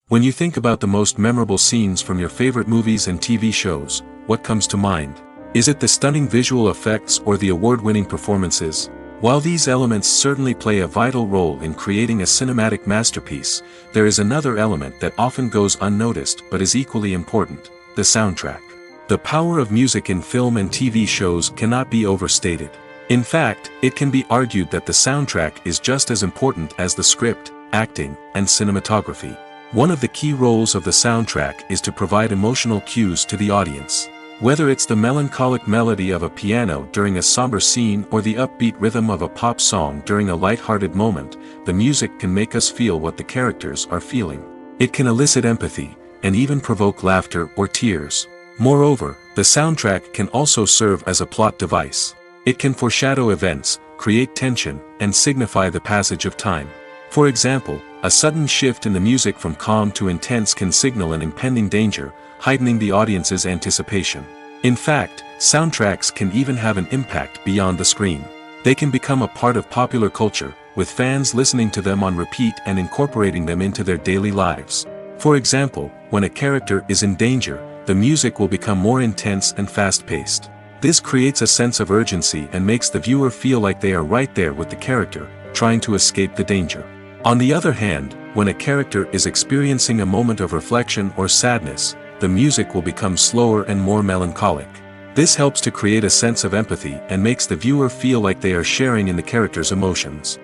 [SPEAKER 1] When you think about the most memorable scenes from your favorite movies and TV shows, what comes to mind? Is it the stunning visual effects or the award-winning performances? While these elements certainly play a vital role in creating a cinematic masterpiece, there is another element that often goes unnoticed but is equally important: the soundtrack. The power of music in film and TV shows cannot be overstated. In fact, it can be argued that the soundtrack is just as important as the script, acting, and cinematography. One of the key roles of the soundtrack is to provide emotional cues to the audience. Whether it's the melancholic melody of a piano during a somber scene or the upbeat rhythm of a pop song during a light-hearted moment, the music can make us feel what the characters are feeling. It can elicit empathy, and even provoke laughter or tears. Moreover, the soundtrack can also serve as a plot device. It can foreshadow events, create tension, and signify the passage of time. For example, a sudden shift in the music from calm to intense can signal an impending danger, heightening the audience's anticipation. In fact, soundtracks can even have an impact beyond the screen. They can become a part of popular culture, with fans listening to them on repeat and incorporating them into their daily lives. For example, when a character is in danger, the music will become more intense and fast-paced. This creates a sense of urgency and makes the viewer feel like they are right there with the character, trying to escape the danger. On the other hand, when a character is experiencing a moment of reflection or sadness, the music will become slower and more melancholic. This helps to create a sense of empathy and makes the viewer feel like they are sharing in the character's emotions.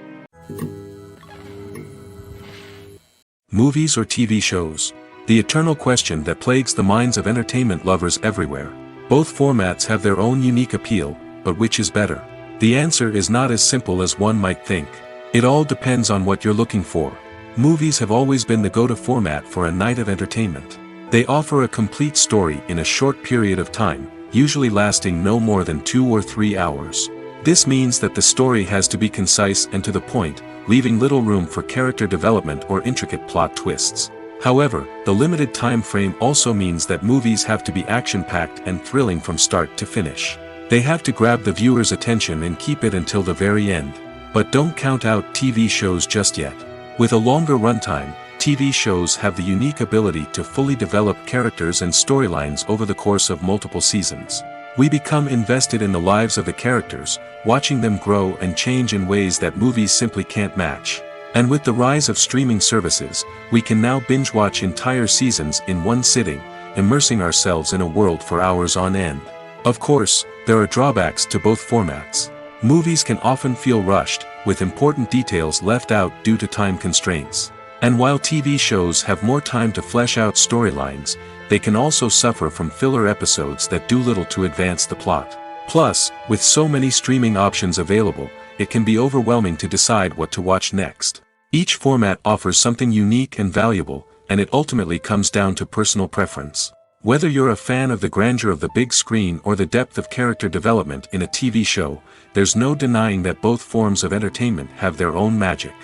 [SPEAKER 1] Movies or TV shows? The eternal question that plagues the minds of entertainment lovers everywhere. Both formats have their own unique appeal, but which is better? The answer is not as simple as one might think. It all depends on what you're looking for. Movies have always been the go-to format for a night of entertainment. They offer a complete story in a short period of time, usually lasting no more than 2 or 3 hours. This means that the story has to be concise and to the point, leaving little room for character development or intricate plot twists. However, the limited time frame also means that movies have to be action-packed and thrilling from start to finish. They have to grab the viewer's attention and keep it until the very end. But don't count out TV shows just yet. With a longer runtime, TV shows have the unique ability to fully develop characters and storylines over the course of multiple seasons. We become invested in the lives of the characters, watching them grow and change in ways that movies simply can't match. And with the rise of streaming services, we can now binge-watch entire seasons in one sitting, immersing ourselves in a world for hours on end. Of course, there are drawbacks to both formats. Movies can often feel rushed, with important details left out due to time constraints. And while TV shows have more time to flesh out storylines, they can also suffer from filler episodes that do little to advance the plot. Plus, with so many streaming options available, it can be overwhelming to decide what to watch next. Each format offers something unique and valuable, and it ultimately comes down to personal preference. Whether you're a fan of the grandeur of the big screen or the depth of character development in a TV show, there's no denying that both forms of entertainment have their own magic.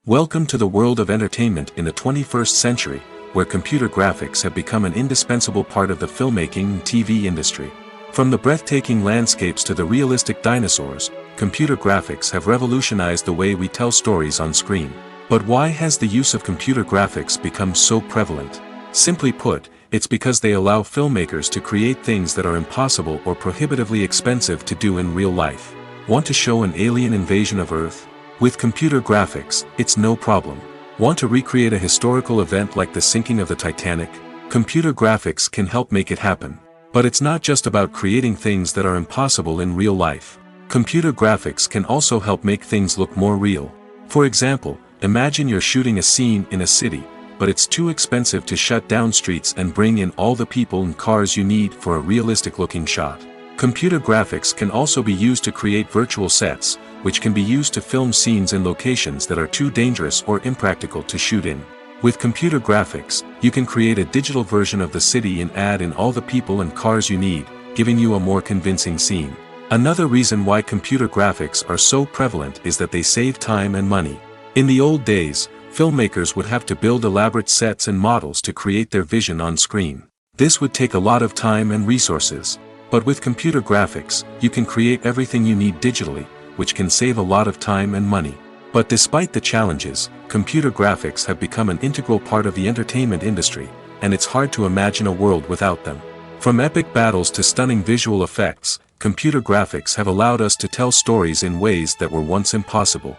[SPEAKER 1] Welcome to the world of entertainment in the 21st century, where computer graphics have become an indispensable part of the filmmaking and TV industry. From the breathtaking landscapes to the realistic dinosaurs, computer graphics have revolutionized the way we tell stories on screen. But why has the use of computer graphics become so prevalent? Simply put, it's because they allow filmmakers to create things that are impossible or prohibitively expensive to do in real life. Want to show an alien invasion of Earth? With computer graphics, it's no problem. Want to recreate a historical event like the sinking of the Titanic? Computer graphics can help make it happen. But it's not just about creating things that are impossible in real life. Computer graphics can also help make things look more real. For example, imagine you're shooting a scene in a city, but it's too expensive to shut down streets and bring in all the people and cars you need for a realistic-looking shot. Computer graphics can also be used to create virtual sets, which can be used to film scenes in locations that are too dangerous or impractical to shoot in. With computer graphics, you can create a digital version of the city and add in all the people and cars you need, giving you a more convincing scene. Another reason why computer graphics are so prevalent is that they save time and money. In the old days, filmmakers would have to build elaborate sets and models to create their vision on screen. This would take a lot of time and resources. But with computer graphics, you can create everything you need digitally, which can save a lot of time and money. But despite the challenges, computer graphics have become an integral part of the entertainment industry, and it's hard to imagine a world without them. From epic battles to stunning visual effects, computer graphics have allowed us to tell stories in ways that were once impossible.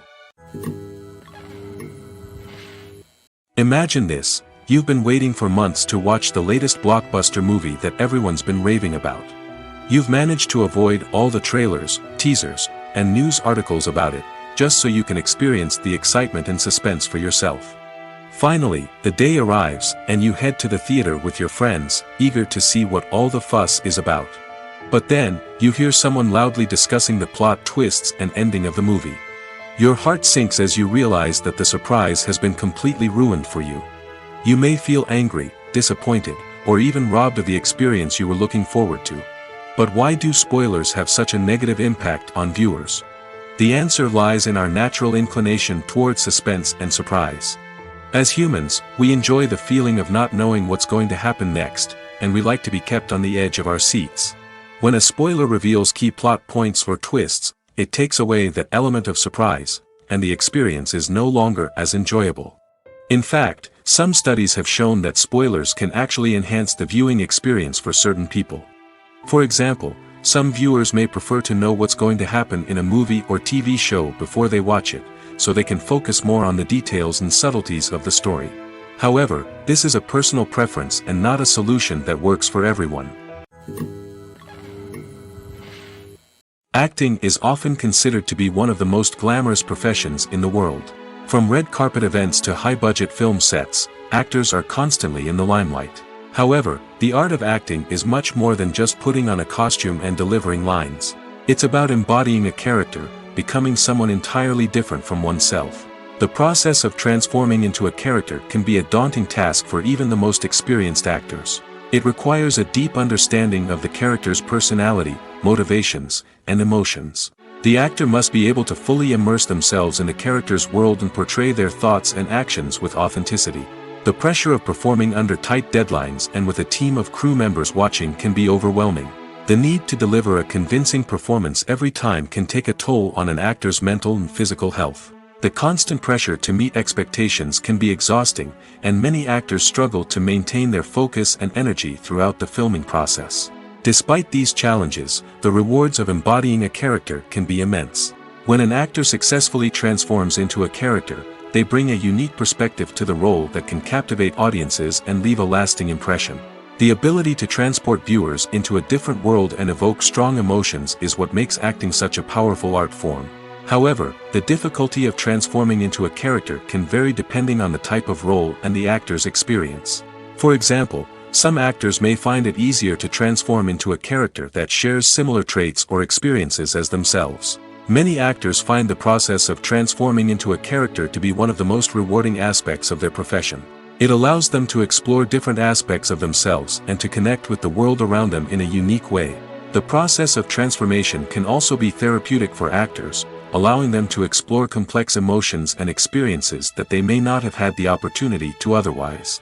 [SPEAKER 1] Imagine this: you've been waiting for months to watch the latest blockbuster movie that everyone's been raving about. You've managed to avoid all the trailers, teasers, and news articles about it, just so you can experience the excitement and suspense for yourself. Finally, the day arrives, and you head to the theater with your friends, eager to see what all the fuss is about. But then, you hear someone loudly discussing the plot twists and ending of the movie. Your heart sinks as you realize that the surprise has been completely ruined for you. You may feel angry, disappointed, or even robbed of the experience you were looking forward to. But why do spoilers have such a negative impact on viewers? The answer lies in our natural inclination towards suspense and surprise. As humans, we enjoy the feeling of not knowing what's going to happen next, and we like to be kept on the edge of our seats. When a spoiler reveals key plot points or twists, it takes away that element of surprise, and the experience is no longer as enjoyable. In fact, some studies have shown that spoilers can actually enhance the viewing experience for certain people. For example, some viewers may prefer to know what's going to happen in a movie or TV show before they watch it, so they can focus more on the details and subtleties of the story. However, this is a personal preference and not a solution that works for everyone. Acting is often considered to be one of the most glamorous professions in the world. From red carpet events to high-budget film sets, actors are constantly in the limelight. However, the art of acting is much more than just putting on a costume and delivering lines. It's about embodying a character, becoming someone entirely different from oneself. The process of transforming into a character can be a daunting task for even the most experienced actors. It requires a deep understanding of the character's personality, motivations, and emotions. The actor must be able to fully immerse themselves in the character's world and portray their thoughts and actions with authenticity. The pressure of performing under tight deadlines and with a team of crew members watching can be overwhelming. The need to deliver a convincing performance every time can take a toll on an actor's mental and physical health. The constant pressure to meet expectations can be exhausting, and many actors struggle to maintain their focus and energy throughout the filming process. Despite these challenges, the rewards of embodying a character can be immense. When an actor successfully transforms into a character, they bring a unique perspective to the role that can captivate audiences and leave a lasting impression. The ability to transport viewers into a different world and evoke strong emotions is what makes acting such a powerful art form. However, the difficulty of transforming into a character can vary depending on the type of role and the actor's experience. For example, some actors may find it easier to transform into a character that shares similar traits or experiences as themselves. Many actors find the process of transforming into a character to be one of the most rewarding aspects of their profession. It allows them to explore different aspects of themselves and to connect with the world around them in a unique way. The process of transformation can also be therapeutic for actors, allowing them to explore complex emotions and experiences that they may not have had the opportunity to otherwise.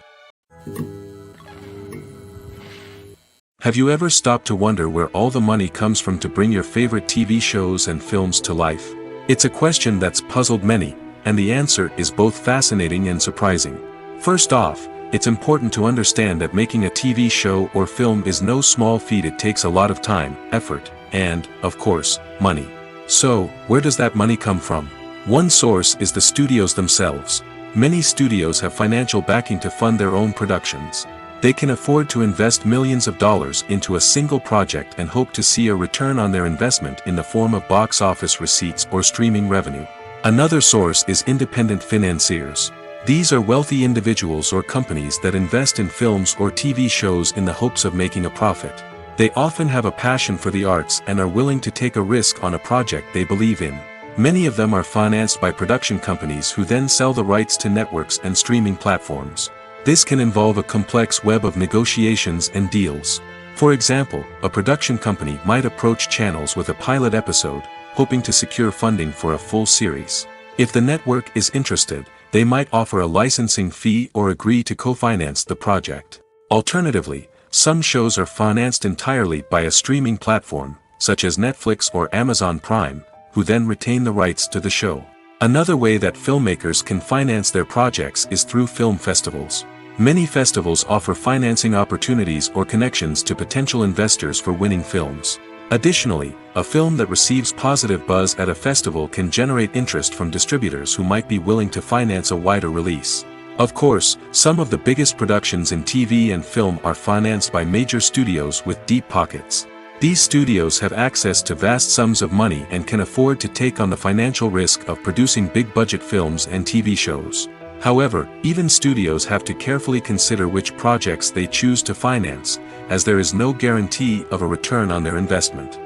[SPEAKER 1] Have you ever stopped to wonder where all the money comes from to bring your favorite TV shows and films to life? It's a question that's puzzled many, and the answer is both fascinating and surprising. First off, it's important to understand that making a TV show or film is no small feat. It takes a lot of time, effort, and, of course, money. So, where does that money come from? One source is the studios themselves. Many studios have financial backing to fund their own productions. They can afford to invest millions of dollars into a single project and hope to see a return on their investment in the form of box office receipts or streaming revenue. Another source is independent financiers. These are wealthy individuals or companies that invest in films or TV shows in the hopes of making a profit. They often have a passion for the arts and are willing to take a risk on a project they believe in. Many of them are financed by production companies who then sell the rights to networks and streaming platforms. This can involve a complex web of negotiations and deals. For example, a production company might approach channels with a pilot episode, hoping to secure funding for a full series. If the network is interested, they might offer a licensing fee or agree to co-finance the project. Alternatively, some shows are financed entirely by a streaming platform, such as Netflix or Amazon Prime, who then retain the rights to the show. Another way that filmmakers can finance their projects is through film festivals. Many festivals offer financing opportunities or connections to potential investors for winning films. Additionally, a film that receives positive buzz at a festival can generate interest from distributors who might be willing to finance a wider release. Of course, some of the biggest productions in TV and film are financed by major studios with deep pockets. These studios have access to vast sums of money and can afford to take on the financial risk of producing big-budget films and TV shows. However, even studios have to carefully consider which projects they choose to finance, as there is no guarantee of a return on their investment.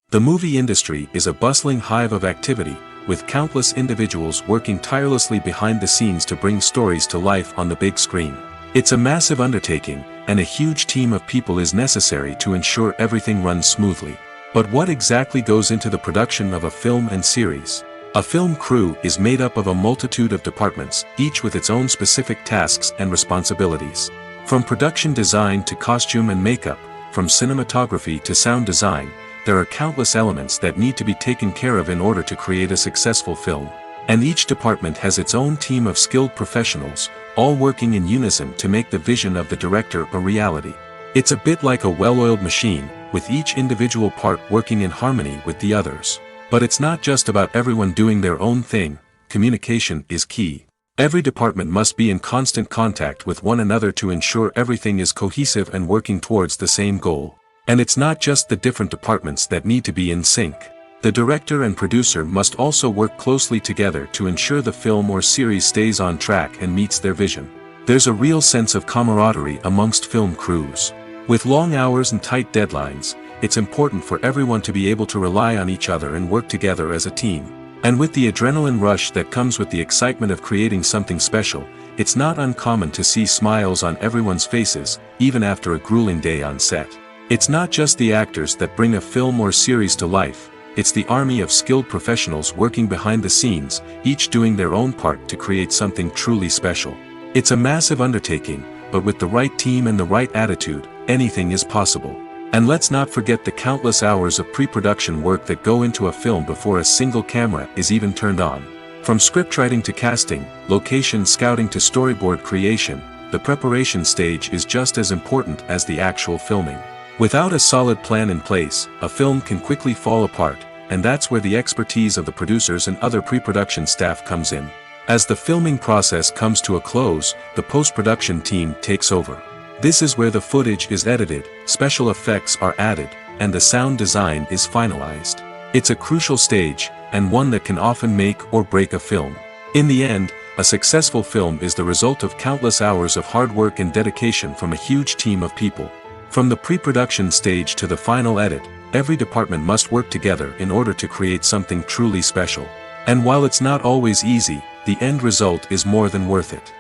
[SPEAKER 1] The movie industry is a bustling hive of activity, with countless individuals working tirelessly behind the scenes to bring stories to life on the big screen. It's a massive undertaking, and a huge team of people is necessary to ensure everything runs smoothly. But what exactly goes into the production of a film and series? A film crew is made up of a multitude of departments, each with its own specific tasks and responsibilities. From production design to costume and makeup, from cinematography to sound design, there are countless elements that need to be taken care of in order to create a successful film. And each department has its own team of skilled professionals, all working in unison to make the vision of the director a reality. It's a bit like a well-oiled machine, with each individual part working in harmony with the others. But it's not just about everyone doing their own thing. Communication is key. Every department must be in constant contact with one another to ensure everything is cohesive and working towards the same goal. And it's not just the different departments that need to be in sync. The director and producer must also work closely together to ensure the film or series stays on track and meets their vision. There's a real sense of camaraderie amongst film crews. With long hours and tight deadlines, it's important for everyone to be able to rely on each other and work together as a team. And with the adrenaline rush that comes with the excitement of creating something special, it's not uncommon to see smiles on everyone's faces, even after a grueling day on set. It's not just the actors that bring a film or series to life, it's the army of skilled professionals working behind the scenes, each doing their own part to create something truly special. It's a massive undertaking, but with the right team and the right attitude, anything is possible. And let's not forget the countless hours of pre-production work that go into a film before a single camera is even turned on. From scriptwriting to casting, location scouting to storyboard creation, the preparation stage is just as important as the actual filming. Without a solid plan in place, a film can quickly fall apart, and that's where the expertise of the producers and other pre-production staff comes in. As the filming process comes to a close, the post-production team takes over. This is where the footage is edited, special effects are added, and the sound design is finalized. It's a crucial stage, and one that can often make or break a film. In the end, a successful film is the result of countless hours of hard work and dedication from a huge team of people. From the pre-production stage to the final edit, every department must work together in order to create something truly special. And while it's not always easy, the end result is more than worth it.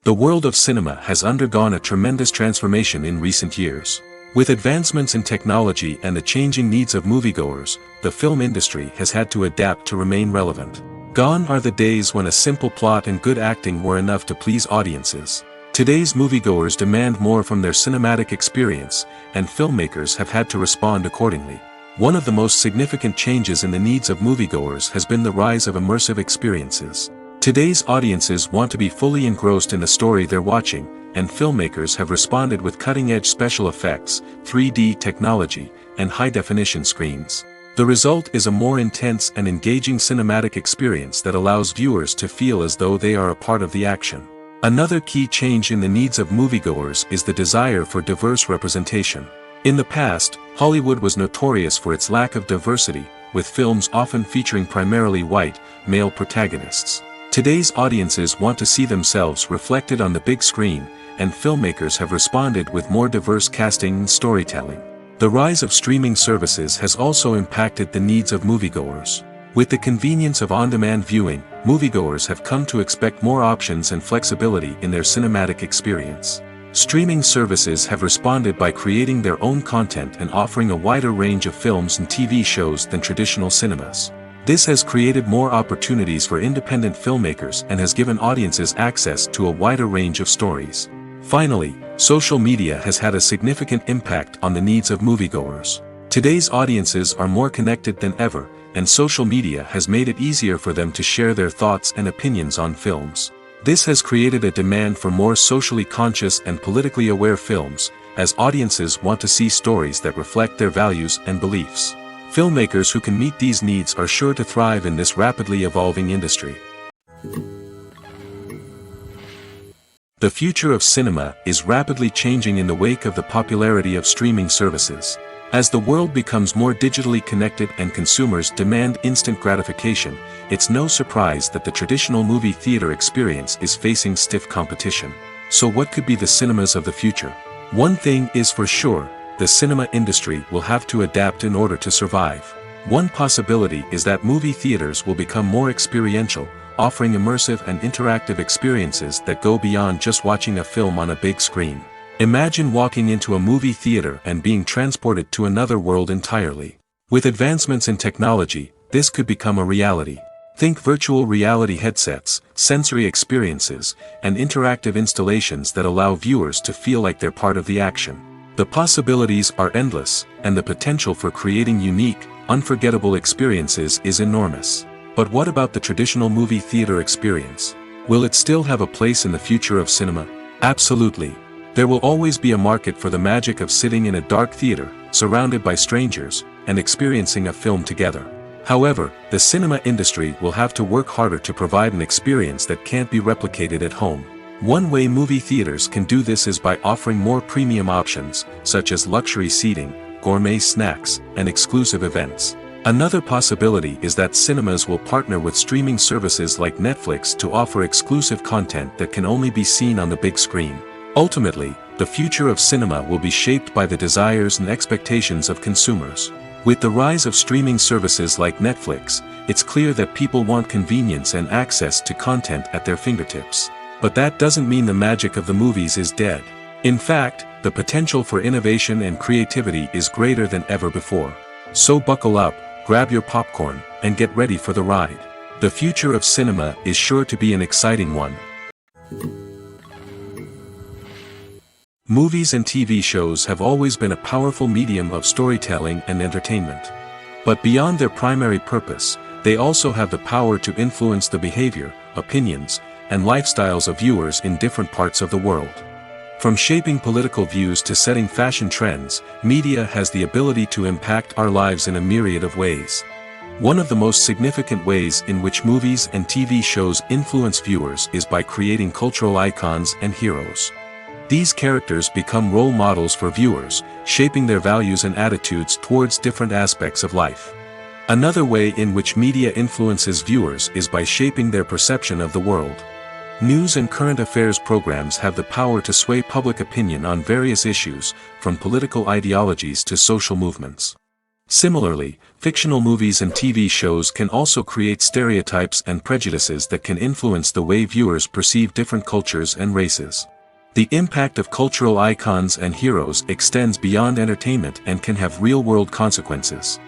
[SPEAKER 1] The world of cinema has undergone a tremendous transformation in recent years. With advancements in technology and the changing needs of moviegoers, the film industry has had to adapt to remain relevant. Gone are the days when a simple plot and good acting were enough to please audiences. Today's moviegoers demand more from their cinematic experience, and filmmakers have had to respond accordingly. One of the most significant changes in the needs of moviegoers has been the rise of immersive experiences. Today's audiences want to be fully engrossed in the story they're watching, and filmmakers have responded with cutting-edge special effects, 3D technology, and high-definition screens. The result is a more intense and engaging cinematic experience that allows viewers to feel as though they are a part of the action. Another key change in the needs of moviegoers is the desire for diverse representation. In the past, Hollywood was notorious for its lack of diversity, with films often featuring primarily white, male protagonists. Today's audiences want to see themselves reflected on the big screen, and filmmakers have responded with more diverse casting and storytelling. The rise of streaming services has also impacted the needs of moviegoers. With the convenience of on-demand viewing, moviegoers have come to expect more options and flexibility in their cinematic experience. Streaming services have responded by creating their own content and offering a wider range of films and TV shows than traditional cinemas. This has created more opportunities for independent filmmakers and has given audiences access to a wider range of stories. Finally, social media has had a significant impact on the needs of moviegoers. Today's audiences are more connected than ever, and social media has made it easier for them to share their thoughts and opinions on films. This has created a demand for more socially conscious and politically aware films, as audiences want to see stories that reflect their values and beliefs. Filmmakers who can meet these needs are sure to thrive in this rapidly evolving industry. The future of cinema is rapidly changing in the wake of the popularity of streaming services. As the world becomes more digitally connected and consumers demand instant gratification, it's no surprise that the traditional movie theater experience is facing stiff competition. So what could be the cinemas of the future? One thing is for sure, the cinema industry will have to adapt in order to survive. One possibility is that movie theaters will become more experiential, offering immersive and interactive experiences that go beyond just watching a film on a big screen. Imagine walking into a movie theater and being transported to another world entirely. With advancements in technology, this could become a reality. Think virtual reality headsets, sensory experiences, and interactive installations that allow viewers to feel like they're part of the action. The possibilities are endless, and the potential for creating unique, unforgettable experiences is enormous. But what about the traditional movie theater experience? Will it still have a place in the future of cinema? Absolutely. There will always be a market for the magic of sitting in a dark theater, surrounded by strangers, and experiencing a film together. However, the cinema industry will have to work harder to provide an experience that can't be replicated at home. One way movie theaters can do this is by offering more premium options, such as luxury seating, gourmet snacks, and exclusive events. Another possibility is that cinemas will partner with streaming services like Netflix to offer exclusive content that can only be seen on the big screen. Ultimately, the future of cinema will be shaped by the desires and expectations of consumers. With the rise of streaming services like Netflix, it's clear that people want convenience and access to content at their fingertips. But that doesn't mean the magic of the movies is dead. In fact, the potential for innovation and creativity is greater than ever before. So buckle up, grab your popcorn, and get ready for the ride. The future of cinema is sure to be an exciting one. Movies and TV shows have always been a powerful medium of storytelling and entertainment. But beyond their primary purpose, they also have the power to influence the behavior, opinions, and lifestyles of viewers in different parts of the world. From shaping political views to setting fashion trends, media has the ability to impact our lives in a myriad of ways. One of the most significant ways in which movies and TV shows influence viewers is by creating cultural icons and heroes. These characters become role models for viewers, shaping their values and attitudes towards different aspects of life. Another way in which media influences viewers is by shaping their perception of the world. News and current affairs programs have the power to sway public opinion on various issues, from political ideologies to social movements. Similarly, fictional movies and TV shows can also create stereotypes and prejudices that can influence the way viewers perceive different cultures and races. The impact of cultural icons and heroes extends beyond entertainment and can have real-world consequences.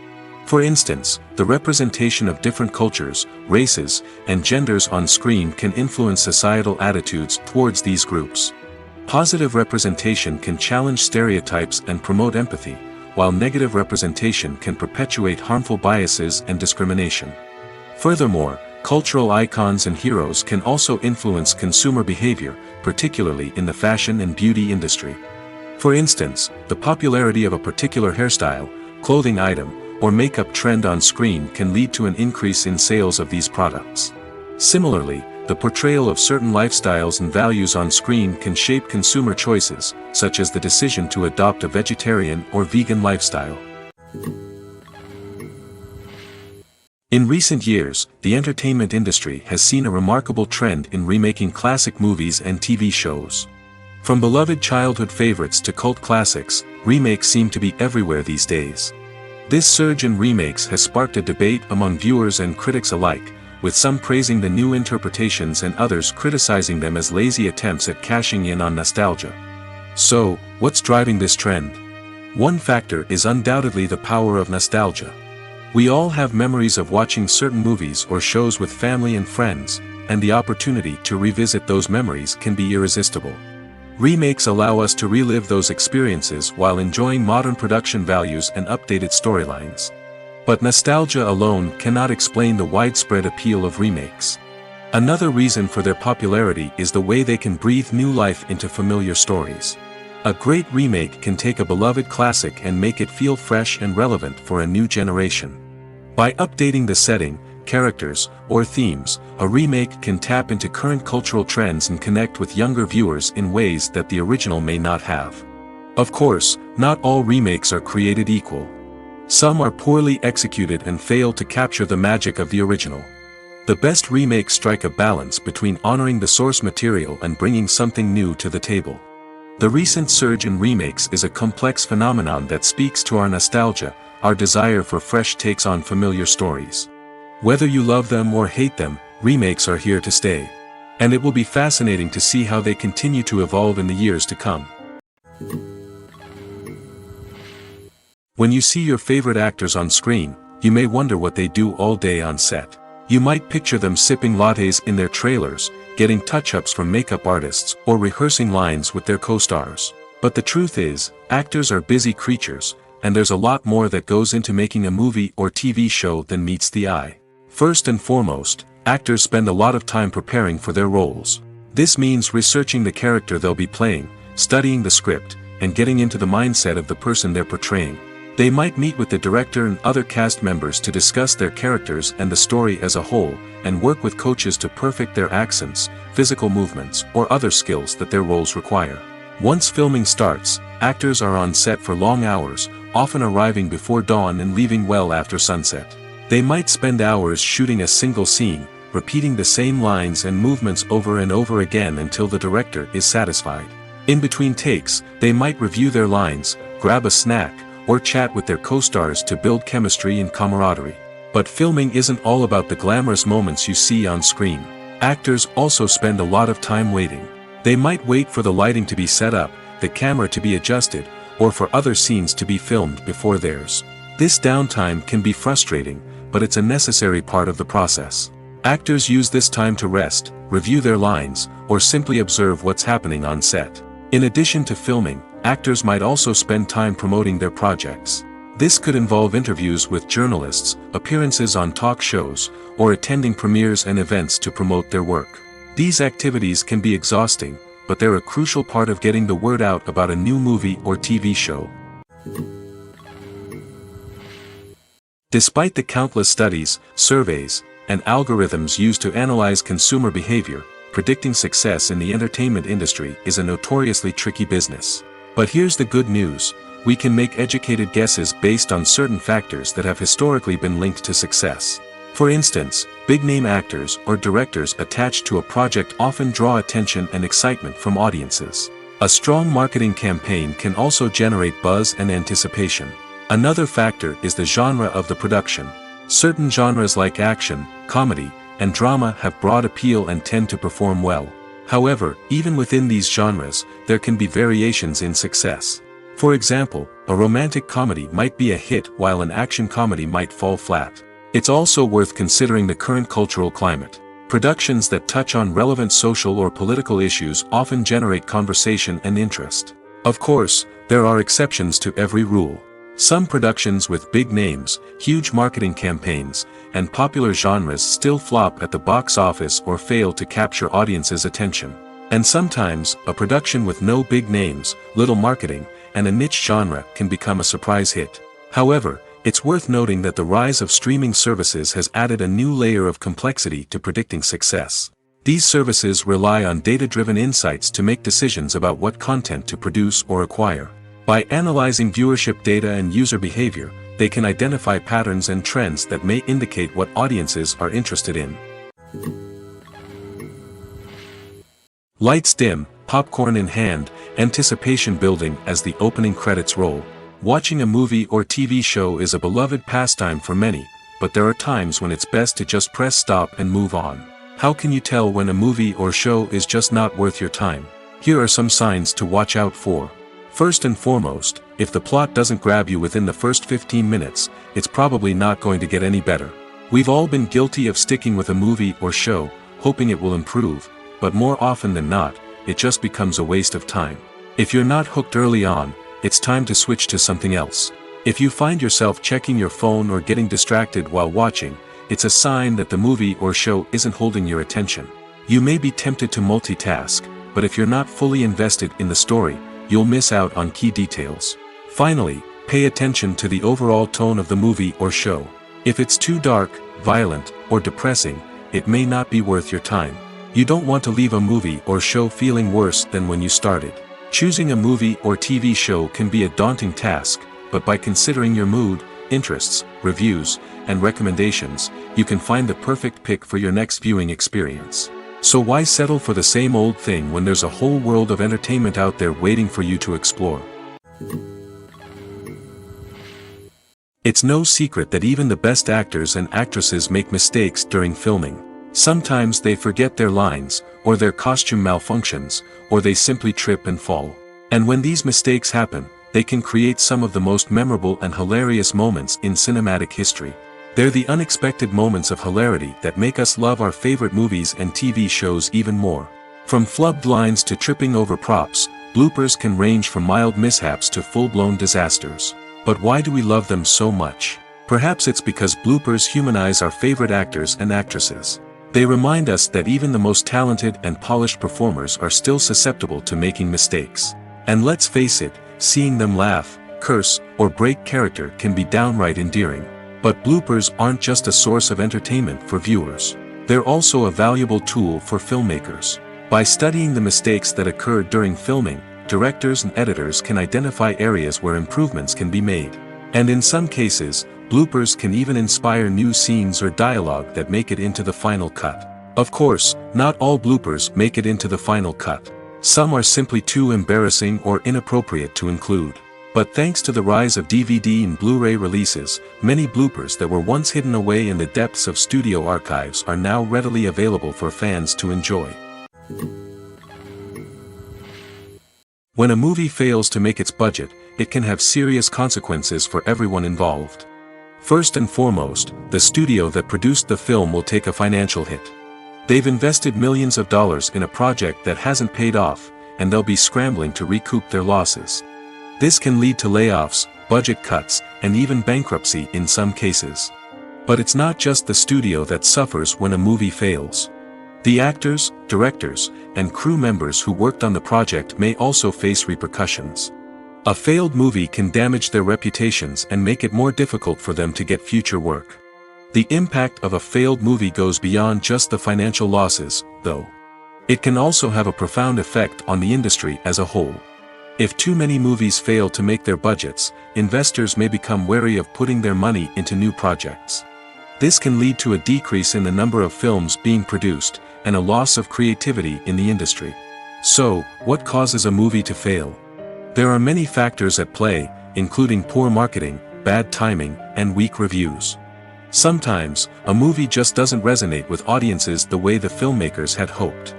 [SPEAKER 1] For instance, the representation of different cultures, races, and genders on screen can influence societal attitudes towards these groups. Positive representation can challenge stereotypes and promote empathy, while negative representation can perpetuate harmful biases and discrimination. Furthermore, cultural icons and heroes can also influence consumer behavior, particularly in the fashion and beauty industry. For instance, the popularity of a particular hairstyle, clothing item, or makeup trend on screen can lead to an increase in sales of these products. Similarly, the portrayal of certain lifestyles and values on screen can shape consumer choices, such as the decision to adopt a vegetarian or vegan lifestyle. In recent years, the entertainment industry has seen a remarkable trend in remaking classic movies and TV shows. From beloved childhood favorites to cult classics, remakes seem to be everywhere these days. This surge in remakes has sparked a debate among viewers and critics alike, with some praising the new interpretations and others criticizing them as lazy attempts at cashing in on nostalgia. So, what's driving this trend? One factor is undoubtedly the power of nostalgia. We all have memories of watching certain movies or shows with family and friends, and the opportunity to revisit those memories can be irresistible. Remakes allow us to relive those experiences while enjoying modern production values and updated storylines. But nostalgia alone cannot explain the widespread appeal of remakes. Another reason for their popularity is the way they can breathe new life into familiar stories. A great remake can take a beloved classic and make it feel fresh and relevant for a new generation. By updating the setting, characters, or themes, a remake can tap into current cultural trends and connect with younger viewers in ways that the original may not have. Of course, not all remakes are created equal. Some are poorly executed and fail to capture the magic of the original. The best remakes strike a balance between honoring the source material and bringing something new to the table. The recent surge in remakes is a complex phenomenon that speaks to our nostalgia, our desire for fresh takes on familiar stories. Whether you love them or hate them, remakes are here to stay. And it will be fascinating to see how they continue to evolve in the years to come. When you see your favorite actors on screen, you may wonder what they do all day on set. You might picture them sipping lattes in their trailers, getting touch-ups from makeup artists, or rehearsing lines with their co-stars. But the truth is, actors are busy creatures, and there's a lot more that goes into making a movie or TV show than meets the eye. First and foremost, actors spend a lot of time preparing for their roles. This means researching the character they'll be playing, studying the script, and getting into the mindset of the person they're portraying. They might meet with the director and other cast members to discuss their characters and the story as a whole, and work with coaches to perfect their accents, physical movements, or other skills that their roles require. Once filming starts, actors are on set for long hours, often arriving before dawn and leaving well after sunset. They might spend hours shooting a single scene, repeating the same lines and movements over and over again until the director is satisfied. In between takes, they might review their lines, grab a snack, or chat with their co-stars to build chemistry and camaraderie. But filming isn't all about the glamorous moments you see on screen. Actors also spend a lot of time waiting. They might wait for the lighting to be set up, the camera to be adjusted, or for other scenes to be filmed before theirs. This downtime can be frustrating, but it's a necessary part of the process. Actors use this time to rest, review their lines, or simply observe what's happening on set. In addition to filming, actors might also spend time promoting their projects. This could involve interviews with journalists, appearances on talk shows, or attending premieres and events to promote their work. These activities can be exhausting, but they're a crucial part of getting the word out about a new movie or TV show. Despite the countless studies, surveys, and algorithms used to analyze consumer behavior, predicting success in the entertainment industry is a notoriously tricky business. But here's the good news: we can make educated guesses based on certain factors that have historically been linked to success. For instance, big-name actors or directors attached to a project often draw attention and excitement from audiences. A strong marketing campaign can also generate buzz and anticipation. Another factor is the genre of the production. Certain genres like action, comedy, and drama have broad appeal and tend to perform well. However, even within these genres, there can be variations in success. For example, a romantic comedy might be a hit while an action comedy might fall flat. It's also worth considering the current cultural climate. Productions that touch on relevant social or political issues often generate conversation and interest. Of course, there are exceptions to every rule. Some productions with big names, huge marketing campaigns, and popular genres still flop at the box office or fail to capture audiences' attention. And sometimes, a production with no big names, little marketing, and a niche genre can become a surprise hit. However, it's worth noting that the rise of streaming services has added a new layer of complexity to predicting success. These services rely on data-driven insights to make decisions about what content to produce or acquire. By analyzing viewership data and user behavior, they can identify patterns and trends that may indicate what audiences are interested in. Lights dim, popcorn in hand, anticipation building as the opening credits roll. Watching a movie or TV show is a beloved pastime for many, but there are times when it's best to just press stop and move on. How can you tell when a movie or show is just not worth your time? Here are some signs to watch out for. First and foremost, if the plot doesn't grab you within the first 15 minutes, it's probably not going to get any better. We've all been guilty of sticking with a movie or show, hoping it will improve, but more often than not, it just becomes a waste of time. If you're not hooked early on, it's time to switch to something else. If you find yourself checking your phone or getting distracted while watching, it's a sign that the movie or show isn't holding your attention. You may be tempted to multitask, but if you're not fully invested in the story, you'll miss out on key details. Finally, pay attention to the overall tone of the movie or show. If it's too dark, violent, or depressing, it may not be worth your time. You don't want to leave a movie or show feeling worse than when you started. Choosing a movie or TV show can be a daunting task, but by considering your mood, interests, reviews, and recommendations, you can find the perfect pick for your next viewing experience. So why settle for the same old thing when there's a whole world of entertainment out there waiting for you to explore? It's no secret that even the best actors and actresses make mistakes during filming. Sometimes they forget their lines, or their costume malfunctions, or they simply trip and fall. And when these mistakes happen, they can create some of the most memorable and hilarious moments in cinematic history. They're the unexpected moments of hilarity that make us love our favorite movies and TV shows even more. From flubbed lines to tripping over props, bloopers can range from mild mishaps to full-blown disasters. But why do we love them so much? Perhaps it's because bloopers humanize our favorite actors and actresses. They remind us that even the most talented and polished performers are still susceptible to making mistakes. And let's face it, seeing them laugh, curse, or break character can be downright endearing. But bloopers aren't just a source of entertainment for viewers. They're also a valuable tool for filmmakers. By studying the mistakes that occurred during filming, directors and editors can identify areas where improvements can be made. And in some cases, bloopers can even inspire new scenes or dialogue that make it into the final cut. Of course, not all bloopers make it into the final cut. Some are simply too embarrassing or inappropriate to include. But thanks to the rise of DVD and Blu-ray releases, many bloopers that were once hidden away in the depths of studio archives are now readily available for fans to enjoy. When a movie fails to make its budget, it can have serious consequences for everyone involved. First and foremost, the studio that produced the film will take a financial hit. They've invested millions of dollars in a project that hasn't paid off, and they'll be scrambling to recoup their losses. This can lead to layoffs, budget cuts, and even bankruptcy in some cases. But it's not just the studio that suffers when a movie fails. The actors, directors, and crew members who worked on the project may also face repercussions. A failed movie can damage their reputations and make it more difficult for them to get future work. The impact of a failed movie goes beyond just the financial losses, though. It can also have a profound effect on the industry as a whole. If too many movies fail to make their budgets, investors may become wary of putting their money into new projects. This can lead to a decrease in the number of films being produced, and a loss of creativity in the industry. So, what causes a movie to fail? There are many factors at play, including poor marketing, bad timing, and weak reviews. Sometimes, a movie just doesn't resonate with audiences the way the filmmakers had hoped.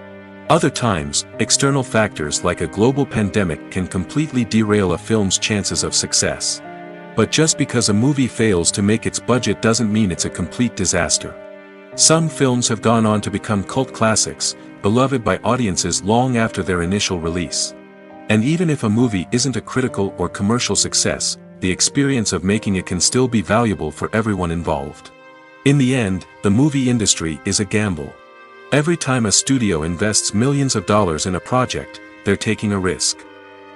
[SPEAKER 1] Other times, external factors like a global pandemic can completely derail a film's chances of success. But just because a movie fails to make its budget doesn't mean it's a complete disaster. Some films have gone on to become cult classics, beloved by audiences long after their initial release. And even if a movie isn't a critical or commercial success, the experience of making it can still be valuable for everyone involved. In the end, the movie industry is a gamble. Every time a studio invests millions of dollars in a project, they're taking a risk.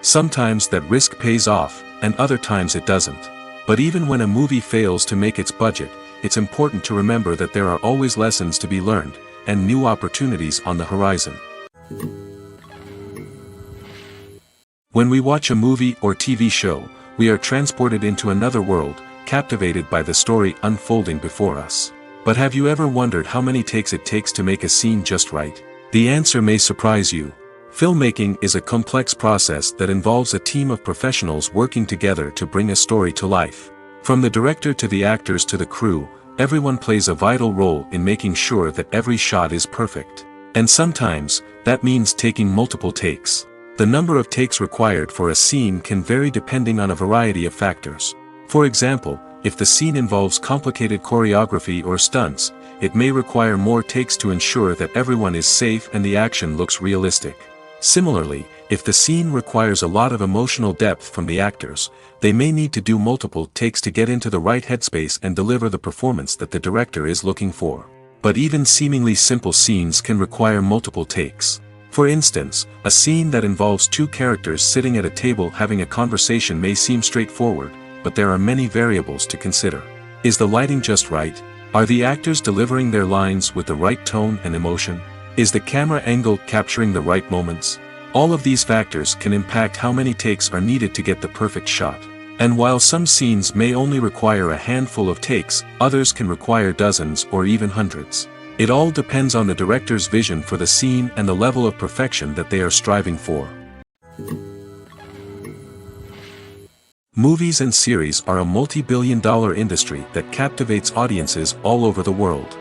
[SPEAKER 1] Sometimes that risk pays off, and other times it doesn't. But even when a movie fails to make its budget, it's important to remember that there are always lessons to be learned, and new opportunities on the horizon. When we watch a movie or TV show, we are transported into another world, captivated by the story unfolding before us. But have you ever wondered how many takes it takes to make a scene just right? The answer may surprise you. Filmmaking is a complex process that involves a team of professionals working together to bring a story to life. From the director to the actors to the crew, everyone plays a vital role in making sure that every shot is perfect. And sometimes, that means taking multiple takes. The number of takes required for a scene can vary depending on a variety of factors. For example, if the scene involves complicated choreography or stunts, it may require more takes to ensure that everyone is safe and the action looks realistic. Similarly, if the scene requires a lot of emotional depth from the actors, they may need to do multiple takes to get into the right headspace and deliver the performance that the director is looking for. But even seemingly simple scenes can require multiple takes. For instance, a scene that involves two characters sitting at a table having a conversation may seem straightforward, but there are many variables to consider. Is the lighting just right? Are the actors delivering their lines with the right tone and emotion? Is the camera angle capturing the right moments? All of these factors can impact how many takes are needed to get the perfect shot. And while some scenes may only require a handful of takes, others can require dozens or even hundreds. It all depends on the director's vision for the scene and the level of perfection that they are striving for. Movies and series are a multi-billion-dollar industry that captivates audiences all over the world.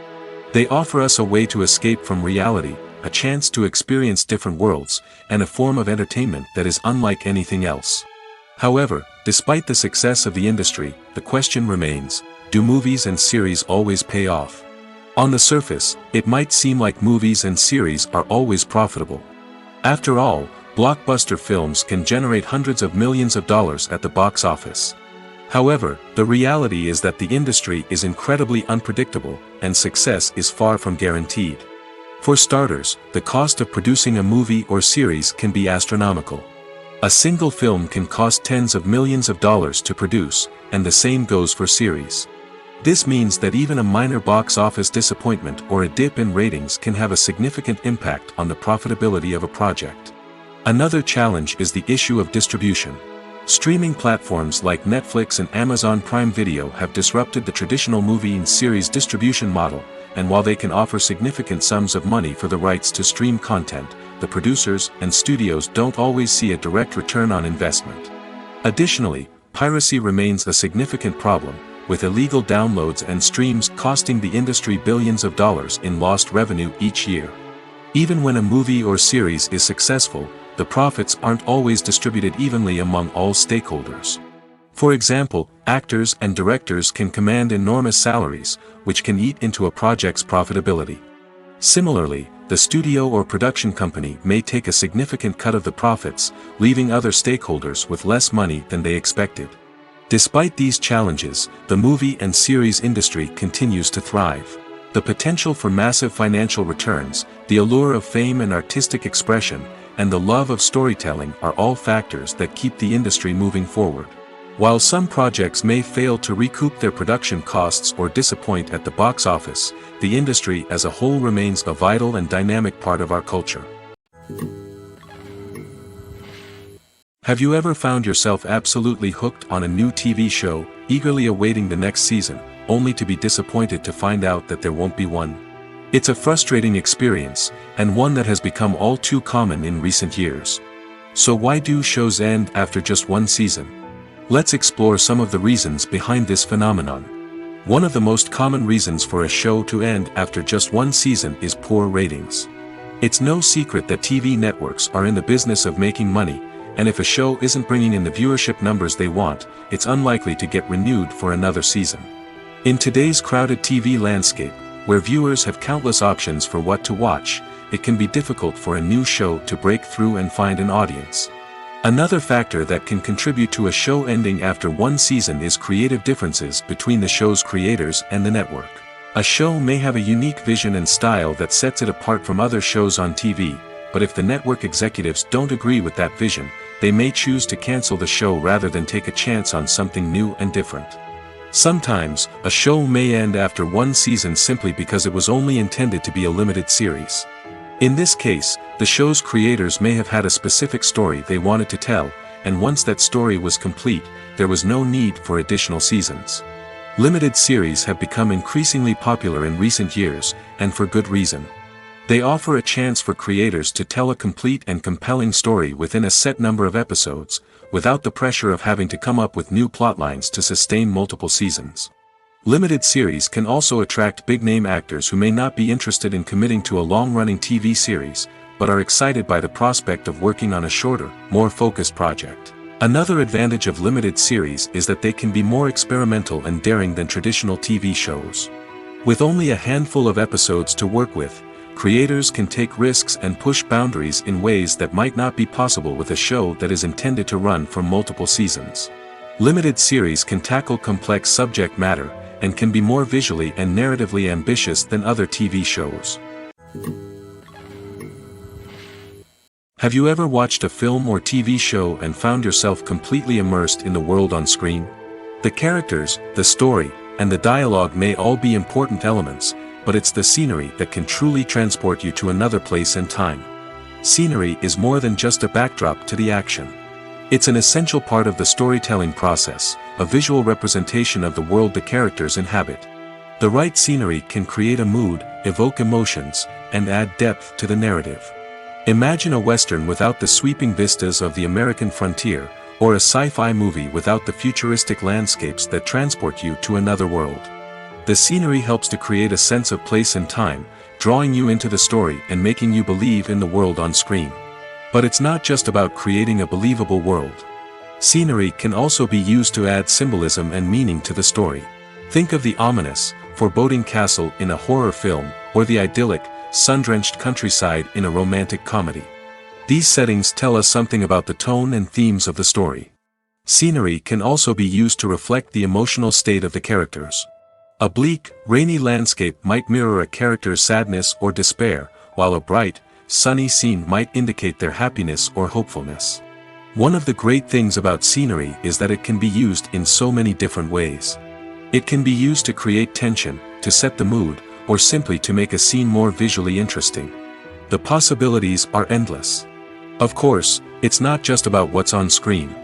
[SPEAKER 1] They offer us a way to escape from reality, a chance to experience different worlds, and a form of entertainment that is unlike anything else. However, despite the success of the industry, the question remains, do movies and series always pay off? On the surface, it might seem like movies and series are always profitable. After all, blockbuster films can generate hundreds of millions of dollars at the box office. However, the reality is that the industry is incredibly unpredictable, and success is far from guaranteed. For starters, the cost of producing a movie or series can be astronomical. A single film can cost tens of millions of dollars to produce, and the same goes for series. This means that even a minor box office disappointment or a dip in ratings can have a significant impact on the profitability of a project. Another challenge is the issue of distribution. Streaming platforms like Netflix and Amazon Prime Video have disrupted the traditional movie and series distribution model, and while they can offer significant sums of money for the rights to stream content, the producers and studios don't always see a direct return on investment. Additionally, piracy remains a significant problem, with illegal downloads and streams costing the industry billions of dollars in lost revenue each year. Even when a movie or series is successful, the profits aren't always distributed evenly among all stakeholders. For example, actors and directors can command enormous salaries, which can eat into a project's profitability. Similarly, the studio or production company may take a significant cut of the profits, leaving other stakeholders with less money than they expected. Despite these challenges, the movie and series industry continues to thrive. The potential for massive financial returns, the allure of fame and artistic expression, and the love of storytelling are all factors that keep the industry moving forward. While some projects may fail to recoup their production costs or disappoint at the box office, the industry as a whole remains a vital and dynamic part of our culture. Have you ever found yourself absolutely hooked on a new TV show, eagerly awaiting the next season, only to be disappointed to find out that there won't be one? It's a frustrating experience, and one that has become all too common in recent years. So why do shows end after just one season? Let's explore some of the reasons behind this phenomenon. One of the most common reasons for a show to end after just one season is poor ratings. It's no secret that TV networks are in the business of making money, and if a show isn't bringing in the viewership numbers they want, it's unlikely to get renewed for another season. In today's crowded TV landscape, where viewers have countless options for what to watch, it can be difficult for a new show to break through and find an audience. Another factor that can contribute to a show ending after one season is creative differences between the show's creators and the network. A show may have a unique vision and style that sets it apart from other shows on TV, but if the network executives don't agree with that vision, they may choose to cancel the show rather than take a chance on something new and different. Sometimes, a show may end after one season simply because it was only intended to be a limited series. In this case, the show's creators may have had a specific story they wanted to tell, and once that story was complete, there was no need for additional seasons. Limited series have become increasingly popular in recent years, and for good reason. They offer a chance for creators to tell a complete and compelling story within a set number of episodes, without the pressure of having to come up with new plotlines to sustain multiple seasons. Limited series can also attract big-name actors who may not be interested in committing to a long-running TV series, but are excited by the prospect of working on a shorter, more focused project. Another advantage of limited series is that they can be more experimental and daring than traditional TV shows. With only a handful of episodes to work with, creators can take risks and push boundaries in ways that might not be possible with a show that is intended to run for multiple seasons. Limited series can tackle complex subject matter, and can be more visually and narratively ambitious than other TV shows. Have you ever watched a film or TV show and found yourself completely immersed in the world on screen? The characters, the story, and the dialogue may all be important elements, but it's the scenery that can truly transport you to another place and time. Scenery is more than just a backdrop to the action. It's an essential part of the storytelling process, a visual representation of the world the characters inhabit. The right scenery can create a mood, evoke emotions, and add depth to the narrative. Imagine a western without the sweeping vistas of the American frontier, or a sci-fi movie without the futuristic landscapes that transport you to another world. The scenery helps to create a sense of place and time, drawing you into the story and making you believe in the world on screen. But it's not just about creating a believable world. Scenery can also be used to add symbolism and meaning to the story. Think of the ominous, foreboding castle in a horror film, or the idyllic, sun-drenched countryside in a romantic comedy. These settings tell us something about the tone and themes of the story. Scenery can also be used to reflect the emotional state of the characters. A bleak, rainy landscape might mirror a character's sadness or despair, while a bright, sunny scene might indicate their happiness or hopefulness. One of the great things about scenery is that it can be used in so many different ways. It can be used to create tension, to set the mood, or simply to make a scene more visually interesting. The possibilities are endless. Of course, it's not just about what's on screen.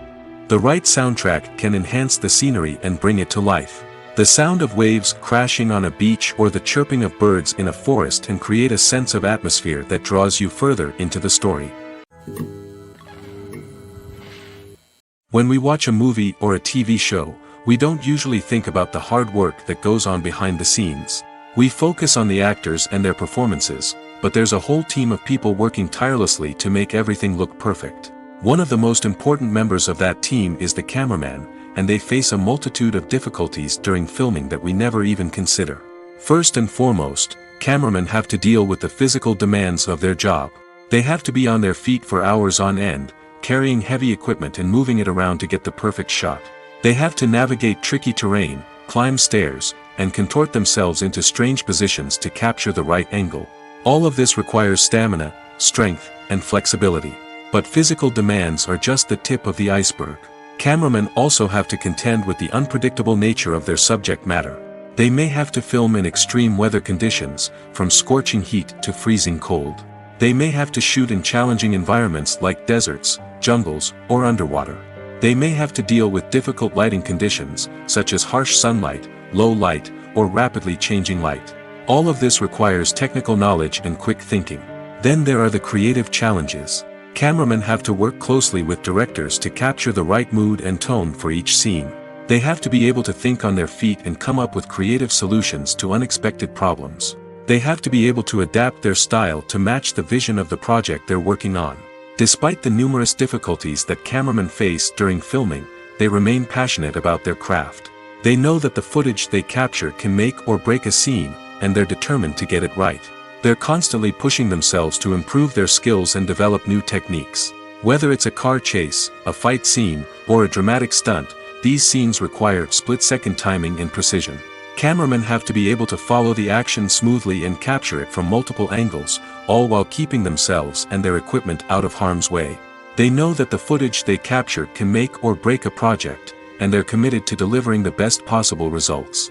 [SPEAKER 1] The right soundtrack can enhance the scenery and bring it to life. The sound of waves crashing on a beach or the chirping of birds in a forest can create a sense of atmosphere that draws you further into the story. When we watch a movie or a TV show, we don't usually think about the hard work that goes on behind the scenes. We focus on the actors and their performances, but there's a whole team of people working tirelessly to make everything look perfect. One of the most important members of that team is the cameraman, and they face a multitude of difficulties during filming that we never even consider. First and foremost, cameramen have to deal with the physical demands of their job. They have to be on their feet for hours on end, carrying heavy equipment and moving it around to get the perfect shot. They have to navigate tricky terrain, climb stairs, and contort themselves into strange positions to capture the right angle. All of this requires stamina, strength, and flexibility. But physical demands are just the tip of the iceberg. Cameramen also have to contend with the unpredictable nature of their subject matter. They may have to film in extreme weather conditions, from scorching heat to freezing cold. They may have to shoot in challenging environments like deserts, jungles, or underwater. They may have to deal with difficult lighting conditions, such as harsh sunlight, low light, or rapidly changing light. All of this requires technical knowledge and quick thinking. Then there are the creative challenges. Cameramen have to work closely with directors to capture the right mood and tone for each scene. They have to be able to think on their feet and come up with creative solutions to unexpected problems. They have to be able to adapt their style to match the vision of the project they're working on. Despite the numerous difficulties that cameramen face during filming, they remain passionate about their craft. They know that the footage they capture can make or break a scene, and they're determined to get it right. They're constantly pushing themselves to improve their skills and develop new techniques. Whether it's a car chase, a fight scene, or a dramatic stunt, these scenes require split-second timing and precision. Cameramen have to be able to follow the action smoothly and capture it from multiple angles, all while keeping themselves and their equipment out of harm's way. They know that the footage they capture can make or break a project, and they're committed to delivering the best possible results.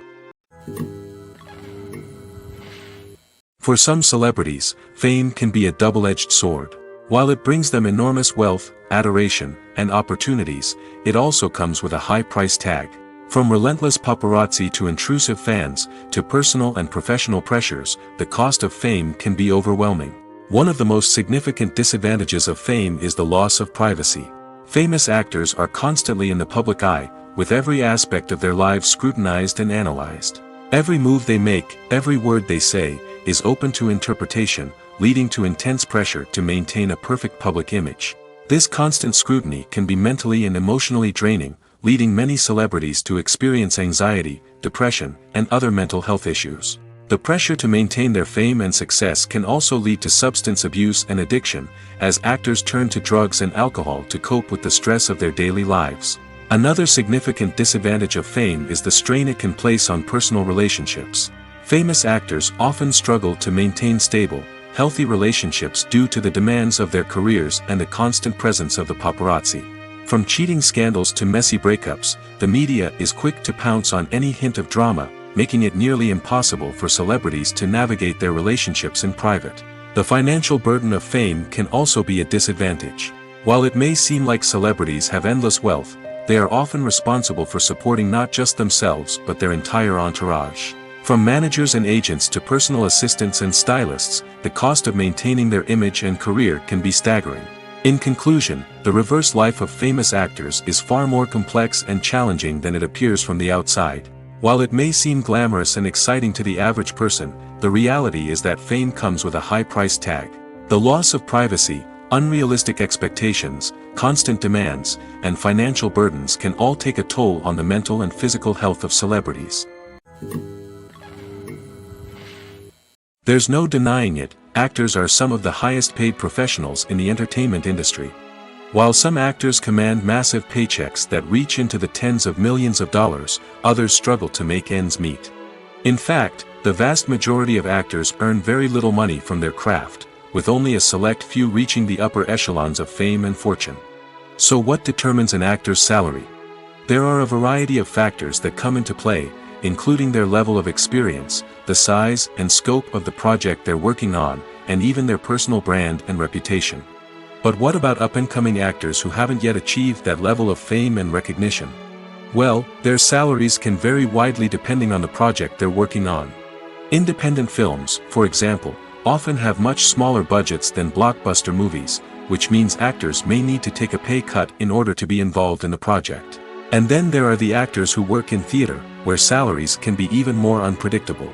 [SPEAKER 1] For some celebrities, fame can be a double-edged sword. While it brings them enormous wealth, adoration, and opportunities, it also comes with a high price tag. From relentless paparazzi to intrusive fans, to personal and professional pressures, the cost of fame can be overwhelming. One of the most significant disadvantages of fame is the loss of privacy. Famous actors are constantly in the public eye, with every aspect of their lives scrutinized and analyzed. Every move they make, every word they say, is open to interpretation, leading to intense pressure to maintain a perfect public image. This constant scrutiny can be mentally and emotionally draining, leading many celebrities to experience anxiety, depression, and other mental health issues. The pressure to maintain their fame and success can also lead to substance abuse and addiction, as actors turn to drugs and alcohol to cope with the stress of their daily lives. Another significant disadvantage of fame is the strain it can place on personal relationships. Famous actors often struggle to maintain stable, healthy relationships due to the demands of their careers and the constant presence of the paparazzi. From cheating scandals to messy breakups, the media is quick to pounce on any hint of drama, making it nearly impossible for celebrities to navigate their relationships in private. The financial burden of fame can also be a disadvantage. While it may seem like celebrities have endless wealth, they are often responsible for supporting not just themselves but their entire entourage. From managers and agents to personal assistants and stylists, the cost of maintaining their image and career can be staggering. In conclusion, the reverse life of famous actors is far more complex and challenging than it appears from the outside. While it may seem glamorous and exciting to the average person, the reality is that fame comes with a high price tag. The loss of privacy, unrealistic expectations, constant demands, and financial burdens can all take a toll on the mental and physical health of celebrities. There's no denying it, actors are some of the highest paid professionals in the entertainment industry. While some actors command massive paychecks that reach into the tens of millions of dollars, others struggle to make ends meet. In fact, the vast majority of actors earn very little money from their craft, with only a select few reaching the upper echelons of fame and fortune. So what determines an actor's salary? There are a variety of factors that come into play, including their level of experience, the size and scope of the project they're working on, and even their personal brand and reputation. But what about up-and-coming actors who haven't yet achieved that level of fame and recognition? Well, their salaries can vary widely depending on the project they're working on. Independent films, for example, often have much smaller budgets than blockbuster movies, which means actors may need to take a pay cut in order to be involved in the project. And then there are the actors who work in theater, where salaries can be even more unpredictable.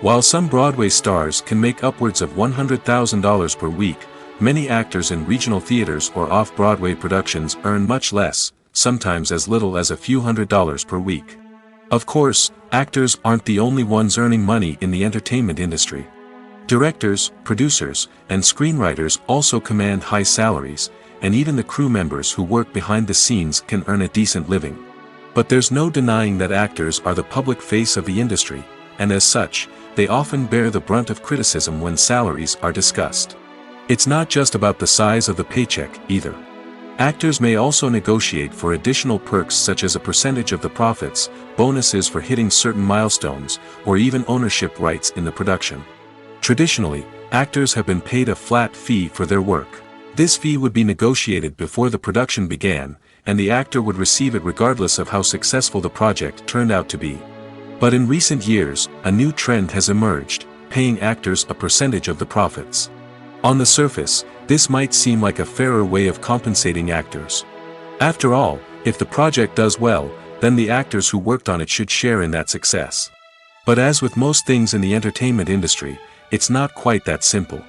[SPEAKER 1] While some Broadway stars can make upwards of $100,000 per week, many actors in regional theaters or off-Broadway productions earn much less, sometimes as little as a few $100s per week. Of course, actors aren't the only ones earning money in the entertainment industry. Directors, producers, and screenwriters also command high salaries, and even the crew members who work behind the scenes can earn a decent living. But there's no denying that actors are the public face of the industry, and as such, they often bear the brunt of criticism when salaries are discussed. It's not just about the size of the paycheck, either. Actors may also negotiate for additional perks such as a percentage of the profits, bonuses for hitting certain milestones, or even ownership rights in the production. Traditionally, actors have been paid a flat fee for their work. This fee would be negotiated before the production began, and the actor would receive it regardless of how successful the project turned out to be. But in recent years, a new trend has emerged, paying actors a percentage of the profits. On the surface, this might seem like a fairer way of compensating actors. After all, if the project does well, then the actors who worked on it should share in that success. But as with most things in the entertainment industry, it's not quite that simple.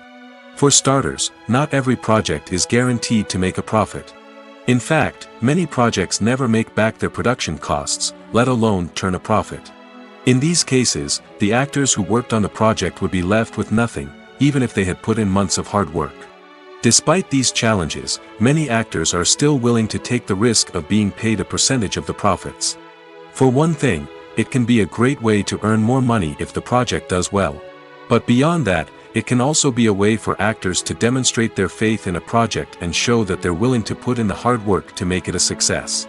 [SPEAKER 1] For starters, not every project is guaranteed to make a profit. In fact, many projects never make back their production costs, let alone turn a profit. In these cases, the actors who worked on the project would be left with nothing, even if they had put in months of hard work. Despite these challenges, many actors are still willing to take the risk of being paid a percentage of the profits. For one thing, it can be a great way to earn more money if the project does well. But beyond that, it can also be a way for actors to demonstrate their faith in a project and show that they're willing to put in the hard work to make it a success.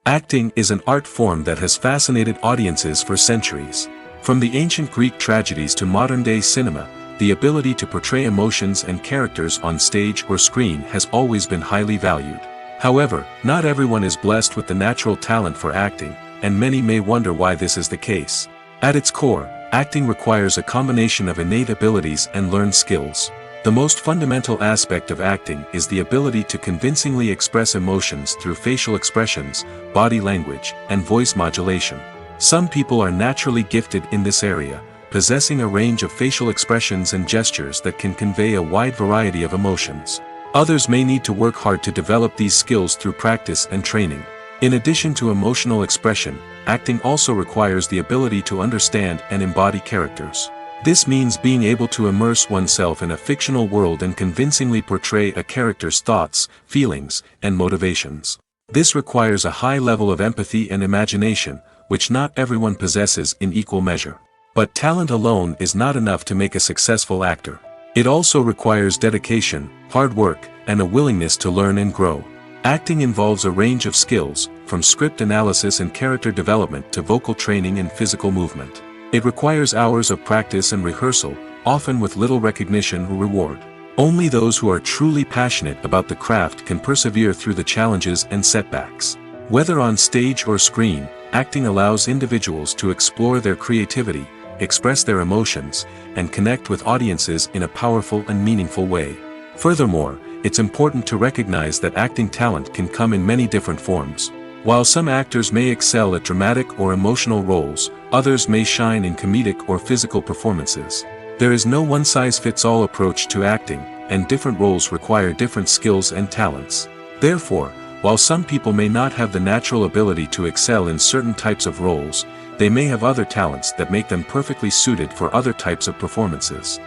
[SPEAKER 1] Acting is an art form that has fascinated audiences for centuries. From the ancient Greek tragedies to modern-day cinema, the ability to portray emotions and characters on stage or screen has always been highly valued. However, not everyone is blessed with the natural talent for acting, and many may wonder why this is the case. At its core, acting requires a combination of innate abilities and learned skills. The most fundamental aspect of acting is the ability to convincingly express emotions through facial expressions, body language, and voice modulation. Some people are naturally gifted in this area, possessing a range of facial expressions and gestures that can convey a wide variety of emotions. Others may need to work hard to develop these skills through practice and training. In addition to emotional expression, acting also requires the ability to understand and embody characters. This means being able to immerse oneself in a fictional world and convincingly portray a character's thoughts, feelings, and motivations. This requires a high level of empathy and imagination, which not everyone possesses in equal measure. But talent alone is not enough to make a successful actor. It also requires dedication, hard work, and a willingness to learn and grow. Acting involves a range of skills, from script analysis and character development to vocal training and physical movement. It requires hours of practice and rehearsal, often with little recognition or reward. Only those who are truly passionate about the craft can persevere through the challenges and setbacks. Whether on stage or screen, acting allows individuals to explore their creativity, express their emotions, and connect with audiences in a powerful and meaningful way. Furthermore, it's important to recognize that acting talent can come in many different forms. While some actors may excel at dramatic or emotional roles, others may shine in comedic or physical performances. There is no one-size-fits-all approach to acting, and different roles require different skills and talents. Therefore, while some people may not have the natural ability to excel in certain types of roles, they may have other talents that make them perfectly suited for other types of performances.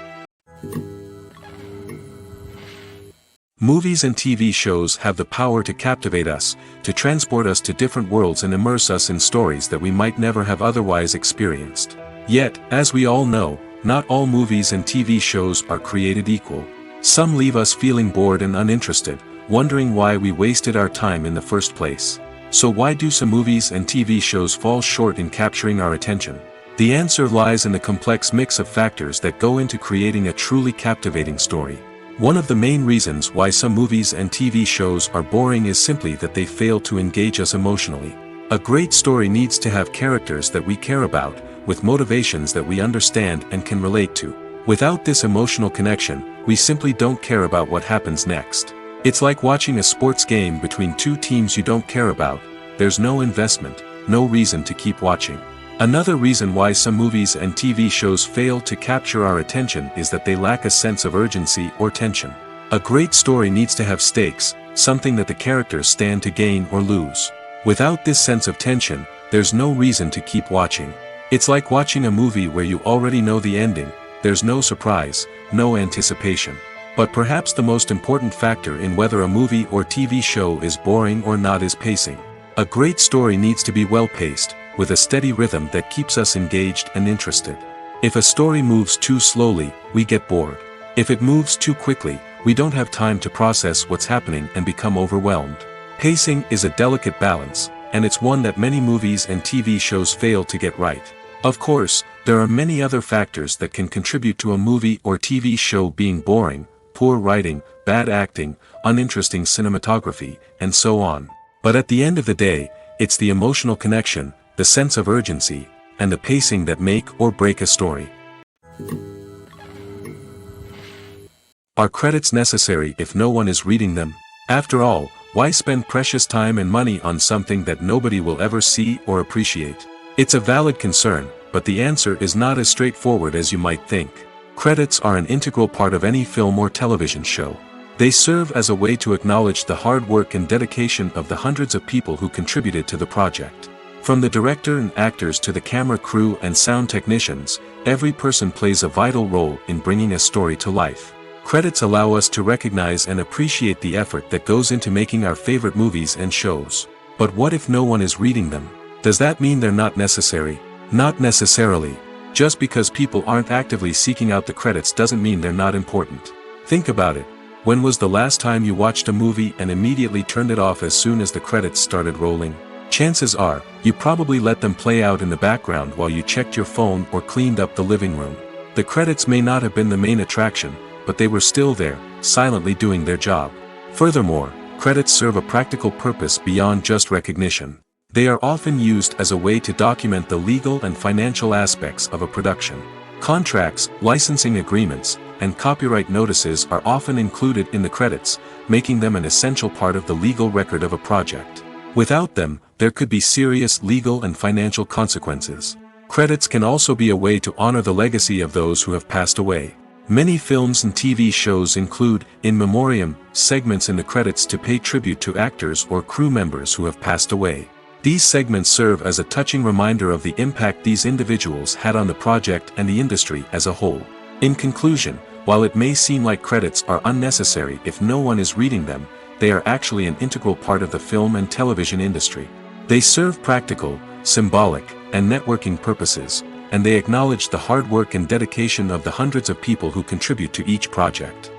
[SPEAKER 1] Movies and TV shows have the power to captivate us, to transport us to different worlds and immerse us in stories that we might never have otherwise experienced. Yet, as we all know, not all movies and TV shows are created equal. Some leave us feeling bored and uninterested, wondering why we wasted our time in the first place. So why do some movies and TV shows fall short in capturing our attention? The answer lies in the complex mix of factors that go into creating a truly captivating story. One of the main reasons why some movies and TV shows are boring is simply that they fail to engage us emotionally. A great story needs to have characters that we care about, with motivations that we understand and can relate to. Without this emotional connection, we simply don't care about what happens next. It's like watching a sports game between two teams you don't care about. There's no investment, no reason to keep watching. Another reason why some movies and TV shows fail to capture our attention is that they lack a sense of urgency or tension. A great story needs to have stakes, something that the characters stand to gain or lose. Without this sense of tension, there's no reason to keep watching. It's like watching a movie where you already know the ending. There's no surprise, no anticipation. But perhaps the most important factor in whether a movie or TV show is boring or not is pacing. A great story needs to be well-paced, with a steady rhythm that keeps us engaged and interested. If a story moves too slowly, we get bored. If it moves too quickly, we don't have time to process what's happening and become overwhelmed. Pacing is a delicate balance, and it's one that many movies and TV shows fail to get right. Of course, there are many other factors that can contribute to a movie or TV show being boring: poor writing, bad acting, uninteresting cinematography, and so on. But at the end of the day, it's the emotional connection, the sense of urgency, and the pacing that make or break a story. Are credits necessary if no one is reading them? After all, why spend precious time and money on something that nobody will ever see or appreciate? It's a valid concern, but the answer is not as straightforward as you might think. Credits are an integral part of any film or television show. They serve as a way to acknowledge the hard work and dedication of the hundreds of people who contributed to the project. From the director and actors to the camera crew and sound technicians, every person plays a vital role in bringing a story to life. Credits allow us to recognize and appreciate the effort that goes into making our favorite movies and shows. But what if no one is reading them? Does that mean they're not necessary? Not necessarily. Just because people aren't actively seeking out the credits doesn't mean they're not important. Think about it. When was the last time you watched a movie and immediately turned it off as soon as the credits started rolling? Chances are, you probably let them play out in the background while you checked your phone or cleaned up the living room. The credits may not have been the main attraction, but they were still there, silently doing their job. Furthermore, credits serve a practical purpose beyond just recognition. They are often used as a way to document the legal and financial aspects of a production. Contracts, licensing agreements, and copyright notices are often included in the credits, making them an essential part of the legal record of a project. Without them, there could be serious legal and financial consequences. Credits can also be a way to honor the legacy of those who have passed away. Many films and TV shows include, in memoriam, segments in the credits to pay tribute to actors or crew members who have passed away. These segments serve as a touching reminder of the impact these individuals had on the project and the industry as a whole. In conclusion, while it may seem like credits are unnecessary if no one is reading them, they are actually an integral part of the film and television industry. They serve practical, symbolic, and networking purposes, and they acknowledge the hard work and dedication of the hundreds of people who contribute to each project.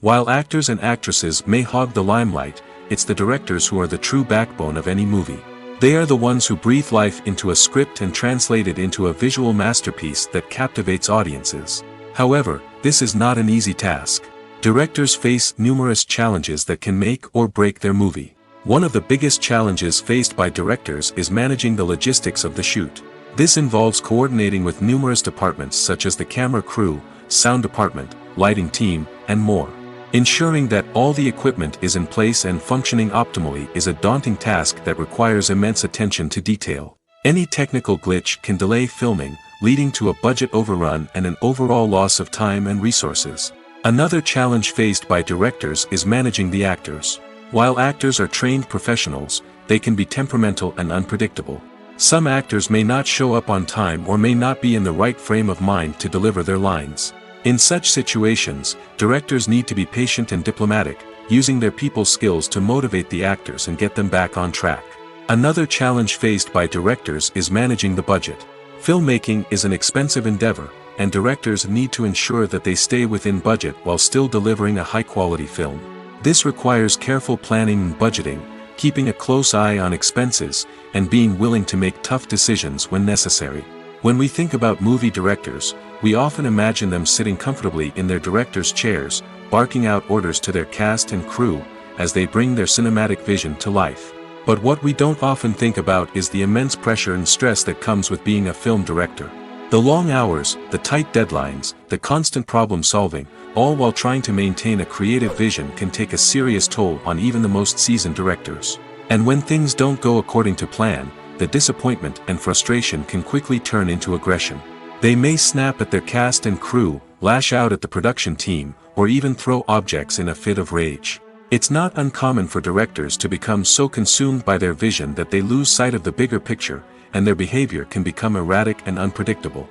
[SPEAKER 1] While actors and actresses may hog the limelight, it's the directors who are the true backbone of any movie. They are the ones who breathe life into a script and translate it into a visual masterpiece that captivates audiences. However, this is not an easy task. Directors face numerous challenges that can make or break their movie. One of the biggest challenges faced by directors is managing the logistics of the shoot. This involves coordinating with numerous departments such as the camera crew, sound department, lighting team, and more. Ensuring that all the equipment is in place and functioning optimally is a daunting task that requires immense attention to detail. Any technical glitch can delay filming, leading to a budget overrun and an overall loss of time and resources. Another challenge faced by directors is managing the actors. While actors are trained professionals, they can be temperamental and unpredictable. Some actors may not show up on time or may not be in the right frame of mind to deliver their lines. In such situations, directors need to be patient and diplomatic, using their people skills to motivate the actors and get them back on track. Another challenge faced by directors is managing the budget. Filmmaking is an expensive endeavor, and directors need to ensure that they stay within budget while still delivering a high-quality film. This requires careful planning and budgeting, keeping a close eye on expenses, and being willing to make tough decisions when necessary. When we think about movie directors, we often imagine them sitting comfortably in their director's chairs, barking out orders to their cast and crew, as they bring their cinematic vision to life. But what we don't often think about is the immense pressure and stress that comes with being a film director. The long hours, the tight deadlines, the constant problem solving, all while trying to maintain a creative vision can take a serious toll on even the most seasoned directors. And when things don't go according to plan, the disappointment and frustration can quickly turn into aggression. They may snap at their cast and crew, lash out at the production team, or even throw objects in a fit of rage. It's not uncommon for directors to become so consumed by their vision that they lose sight of the bigger picture, and their behavior can become erratic and unpredictable.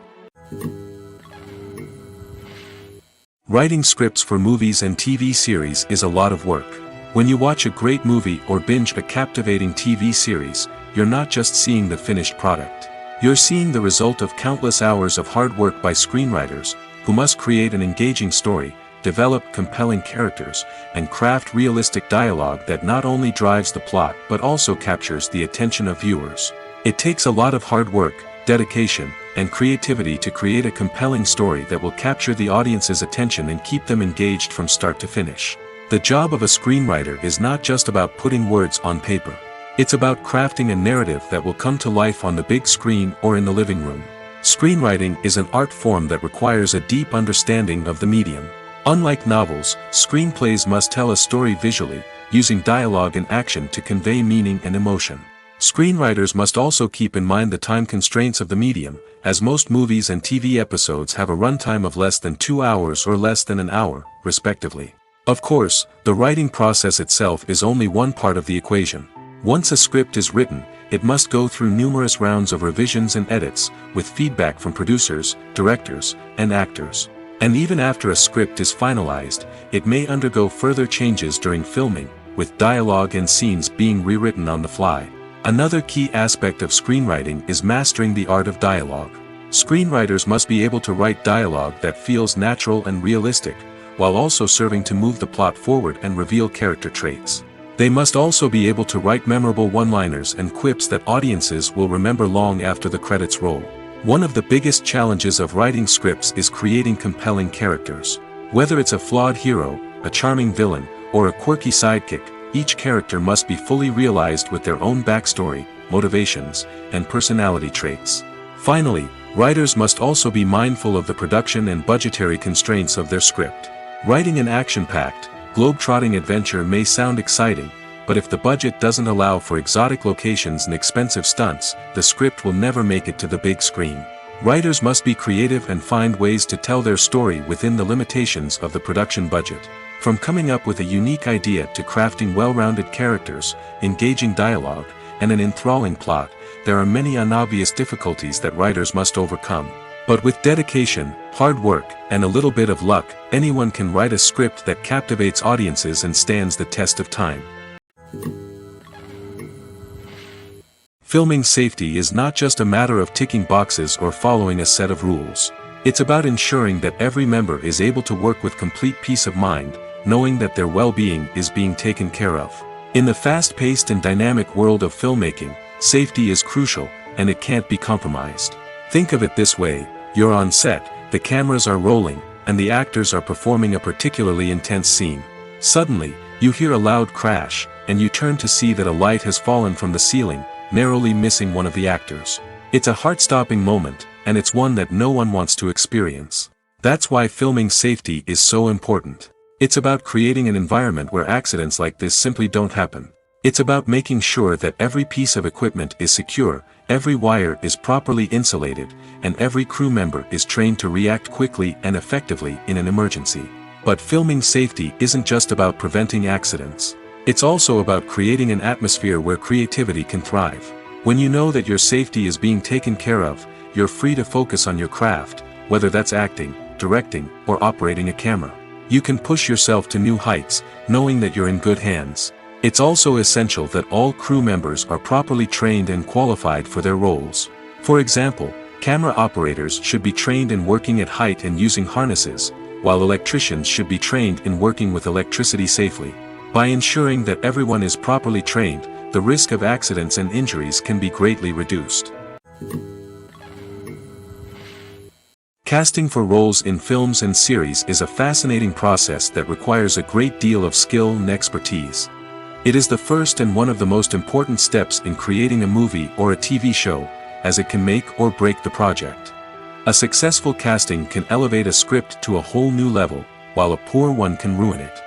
[SPEAKER 1] Writing scripts for movies and TV series is a lot of work. When you watch a great movie or binge a captivating TV series, you're not just seeing the finished product. You're seeing the result of countless hours of hard work by screenwriters, who must create an engaging story, develop compelling characters, and craft realistic dialogue that not only drives the plot but also captures the attention of viewers. It takes a lot of hard work, dedication, and creativity to create a compelling story that will capture the audience's attention and keep them engaged from start to finish. The job of a screenwriter is not just about putting words on paper. It's about crafting a narrative that will come to life on the big screen or in the living room. Screenwriting is an art form that requires a deep understanding of the medium. Unlike novels, screenplays must tell a story visually, using dialogue and action to convey meaning and emotion. Screenwriters must also keep in mind the time constraints of the medium, as most movies and TV episodes have a runtime of less than 2 hours or less than an hour, respectively. Of course, the writing process itself is only one part of the equation. Once a script is written, it must go through numerous rounds of revisions and edits, with feedback from producers, directors, and actors. And even after a script is finalized, it may undergo further changes during filming, with dialogue and scenes being rewritten on the fly. Another key aspect of screenwriting is mastering the art of dialogue. Screenwriters must be able to write dialogue that feels natural and realistic, while also serving to move the plot forward and reveal character traits. They must also be able to write memorable one-liners and quips that audiences will remember long after the credits roll. One of the biggest challenges of writing scripts is creating compelling characters. Whether it's a flawed hero, a charming villain, or a quirky sidekick, each character must be fully realized with their own backstory, motivations, and personality traits. Finally, writers must also be mindful of the production and budgetary constraints of their script. Writing an action-packed, globe-trotting adventure may sound exciting, but if the budget doesn't allow for exotic locations and expensive stunts, the script will never make it to the big screen. Writers must be creative and find ways to tell their story within the limitations of the production budget. From coming up with a unique idea to crafting well-rounded characters, engaging dialogue, and an enthralling plot, there are many unobvious difficulties that writers must overcome. But with dedication, hard work, and a little bit of luck, anyone can write a script that captivates audiences and stands the test of time. Filming safety is not just a matter of ticking boxes or following a set of rules. It's about ensuring that every member is able to work with complete peace of mind, knowing that their well-being is being taken care of. In the fast-paced and dynamic world of filmmaking, safety is crucial, and it can't be compromised. Think of it this way: you're on set, the cameras are rolling, and the actors are performing a particularly intense scene. Suddenly, you hear a loud crash, and you turn to see that a light has fallen from the ceiling, narrowly missing one of the actors. It's a heart-stopping moment, and it's one that no one wants to experience. That's why filming safety is so important. It's about creating an environment where accidents like this simply don't happen. It's about making sure that every piece of equipment is secure, every wire is properly insulated, and every crew member is trained to react quickly and effectively in an emergency. But filming safety isn't just about preventing accidents. It's also about creating an atmosphere where creativity can thrive. When you know that your safety is being taken care of, you're free to focus on your craft, whether that's acting, directing, or operating a camera. You can push yourself to new heights, knowing that you're in good hands. It's also essential that all crew members are properly trained and qualified for their roles. For example, camera operators should be trained in working at height and using harnesses, while electricians should be trained in working with electricity safely. By ensuring that everyone is properly trained, the risk of accidents and injuries can be greatly reduced. Casting for roles in films and series is a fascinating process that requires a great deal of skill and expertise. It is the first and one of the most important steps in creating a movie or a TV show, as it can make or break the project. A successful casting can elevate a script to a whole new level, while a poor one can ruin it.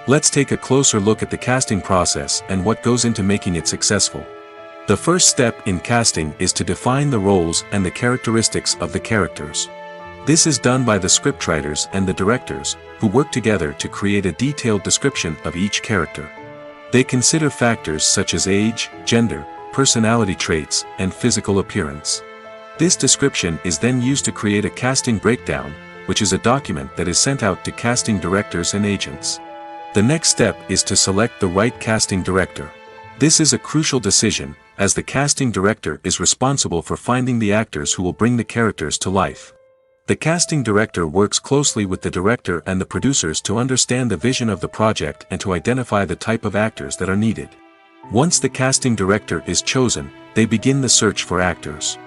[SPEAKER 1] Let's take a closer look at the casting process and what goes into making it successful. The first step in casting is to define the roles and the characteristics of the characters. This is done by the scriptwriters and the directors, who work together to create a detailed description of each character. They consider factors such as age, gender, personality traits, and physical appearance. This description is then used to create a casting breakdown, which is a document that is sent out to casting directors and agents. The next step is to select the right casting director. This is a crucial decision, as the casting director is responsible for finding the actors who will bring the characters to life. The casting director works closely with the director and the producers to understand the vision of the project and to identify the type of actors that are needed. Once the casting director is chosen, they begin the search for actors.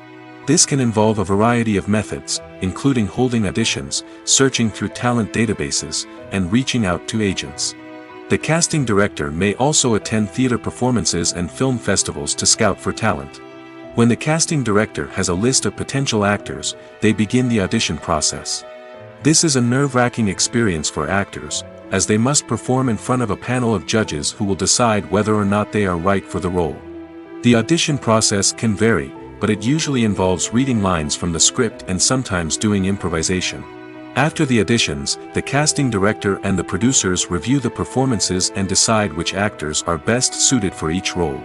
[SPEAKER 1] This can involve a variety of methods, including holding auditions, searching through talent databases, and reaching out to agents. The casting director may also attend theater performances and film festivals to scout for talent. When the casting director has a list of potential actors, they begin the audition process. This is a nerve-wracking experience for actors, as they must perform in front of a panel of judges who will decide whether or not they are right for the role. The audition process can vary, but it usually involves reading lines from the script and sometimes doing improvisation. After the auditions, the casting director and the producers review the performances and decide which actors are best suited for each role.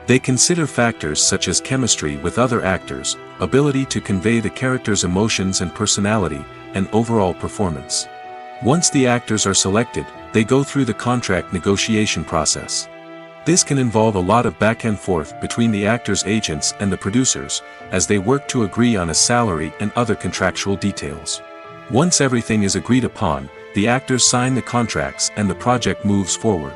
[SPEAKER 1] They consider factors such as chemistry with other actors, ability to convey the character's emotions and personality, and overall performance. Once the actors are selected, they go through the contract negotiation process. This can involve a lot of back and forth between the actors' agents and the producers, as they work to agree on a salary and other contractual details. Once everything is agreed upon, the actors sign the contracts and the project moves forward.